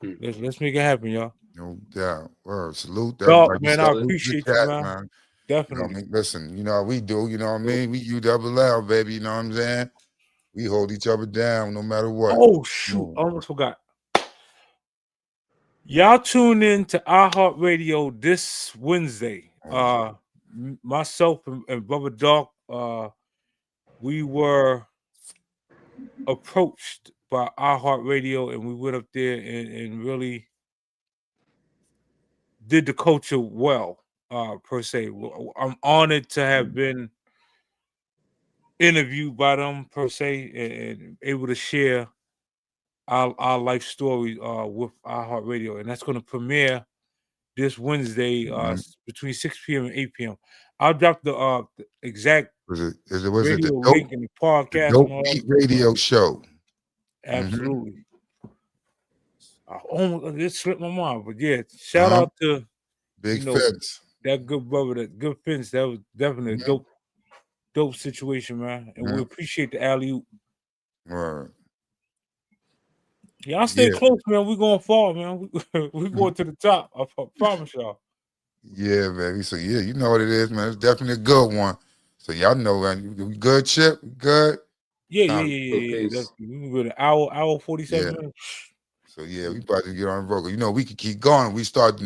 let's make it happen, y'all. No doubt. Word. Salute Dog, like you man, said, I salute the appreciate you, chat, man. You know what I Definitely. mean? Listen, you know how we do, you know what I mean? We ULL, baby, you know what I'm saying? We hold each other down no matter what. Oh shoot, almost forgot. Y'all tune in to iHeartRadio this Wednesday. Myself and Brother Doc, we were approached by iHeartRadio, and we went up there and really did the culture well, per se. I'm honored to have been interviewed by them, per se, and able to share our life story with iHeartRadio, and that's going to premiere this Wednesday between 6 p.m. and 8 p.m. I'll drop the exact Was it radio the link in the podcast and all Beat that. Radio Show? Absolutely. It slipped my mind, but yeah, shout out to Big Fence. that good brother, that good Fence. That was definitely a dope situation, man. And we appreciate the alley-oop. Right. Y'all stay close, man. We going far, man. We going to the top. I promise y'all. Yeah, baby. So yeah, you know what it is, man. It's definitely a good one. So y'all know, man. You good, Chip? Good. Yeah. That's, we were an hour 47 minutes. So yeah, we about to get on the road. You know, we could keep going. We start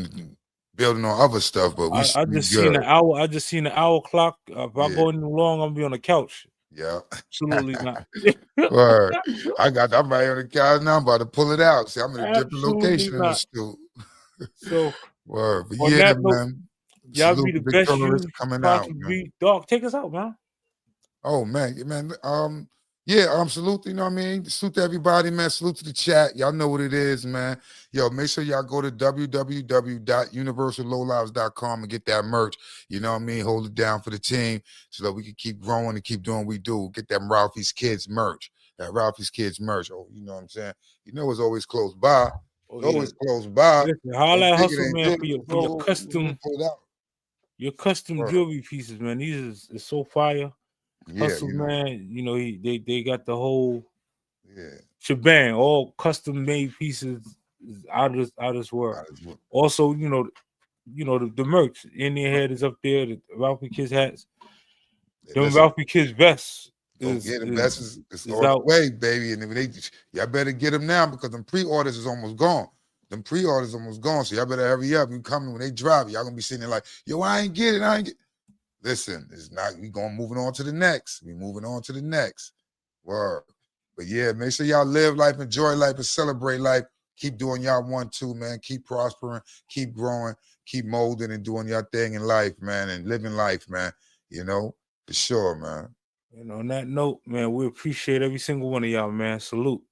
building on other stuff, but we I we just good. seen the hour. I just seen the hour clock. If I go any long, I'm gonna be on the couch. Yeah. Absolutely not. Word. I'm right on the couch now. I'm about to pull it out. See, I'm in a different Absolutely location in the not. stool. So Word. But on yeah, that note, man. y'all Salute be the to best Victorious you coming out, possibly man. be. Dog, take us out, man. Oh man, salute, you know what I mean? Salute to everybody, man. Salute to the chat. Y'all know what it is, man. Yo, make sure y'all go to www.universallowlives.com and get that merch. You know what I mean? Hold it down for the team so that we can keep growing and keep doing what we do. Get that Ralphie's Kids merch. That Ralphie's Kids merch. Oh, you know what I'm saying? You know it's always close by. It's always close by. Listen, holla at Don't think it Hustle ain't Man good. for your We'll custom pull it out. your custom jewelry pieces, man. These is so fire. Yeah, Hustle you know. Man, you know, they got the whole Yeah. shebang, all custom made pieces out of this world. Also, you know the merch. Indian head is up there. The Ralphie Kids hats. Them Ralphie Kids vests The best is on the out. way, baby. And if y'all better get them now because them pre-orders is almost gone. Them pre-orders almost gone. So y'all better hurry up. You coming when they drop. Y'all gonna be sitting there like, yo, I ain't get it. Listen, it's not. We going moving on to the next. We moving on to the next. Word. But yeah, make sure y'all live life, enjoy life, and celebrate life. Keep doing y'all want to, man. Keep prospering, keep growing, keep molding and doing your thing in life, man, and living life, man. You know, for sure, man. And on that note, man, we appreciate every single one of y'all, man. Salute.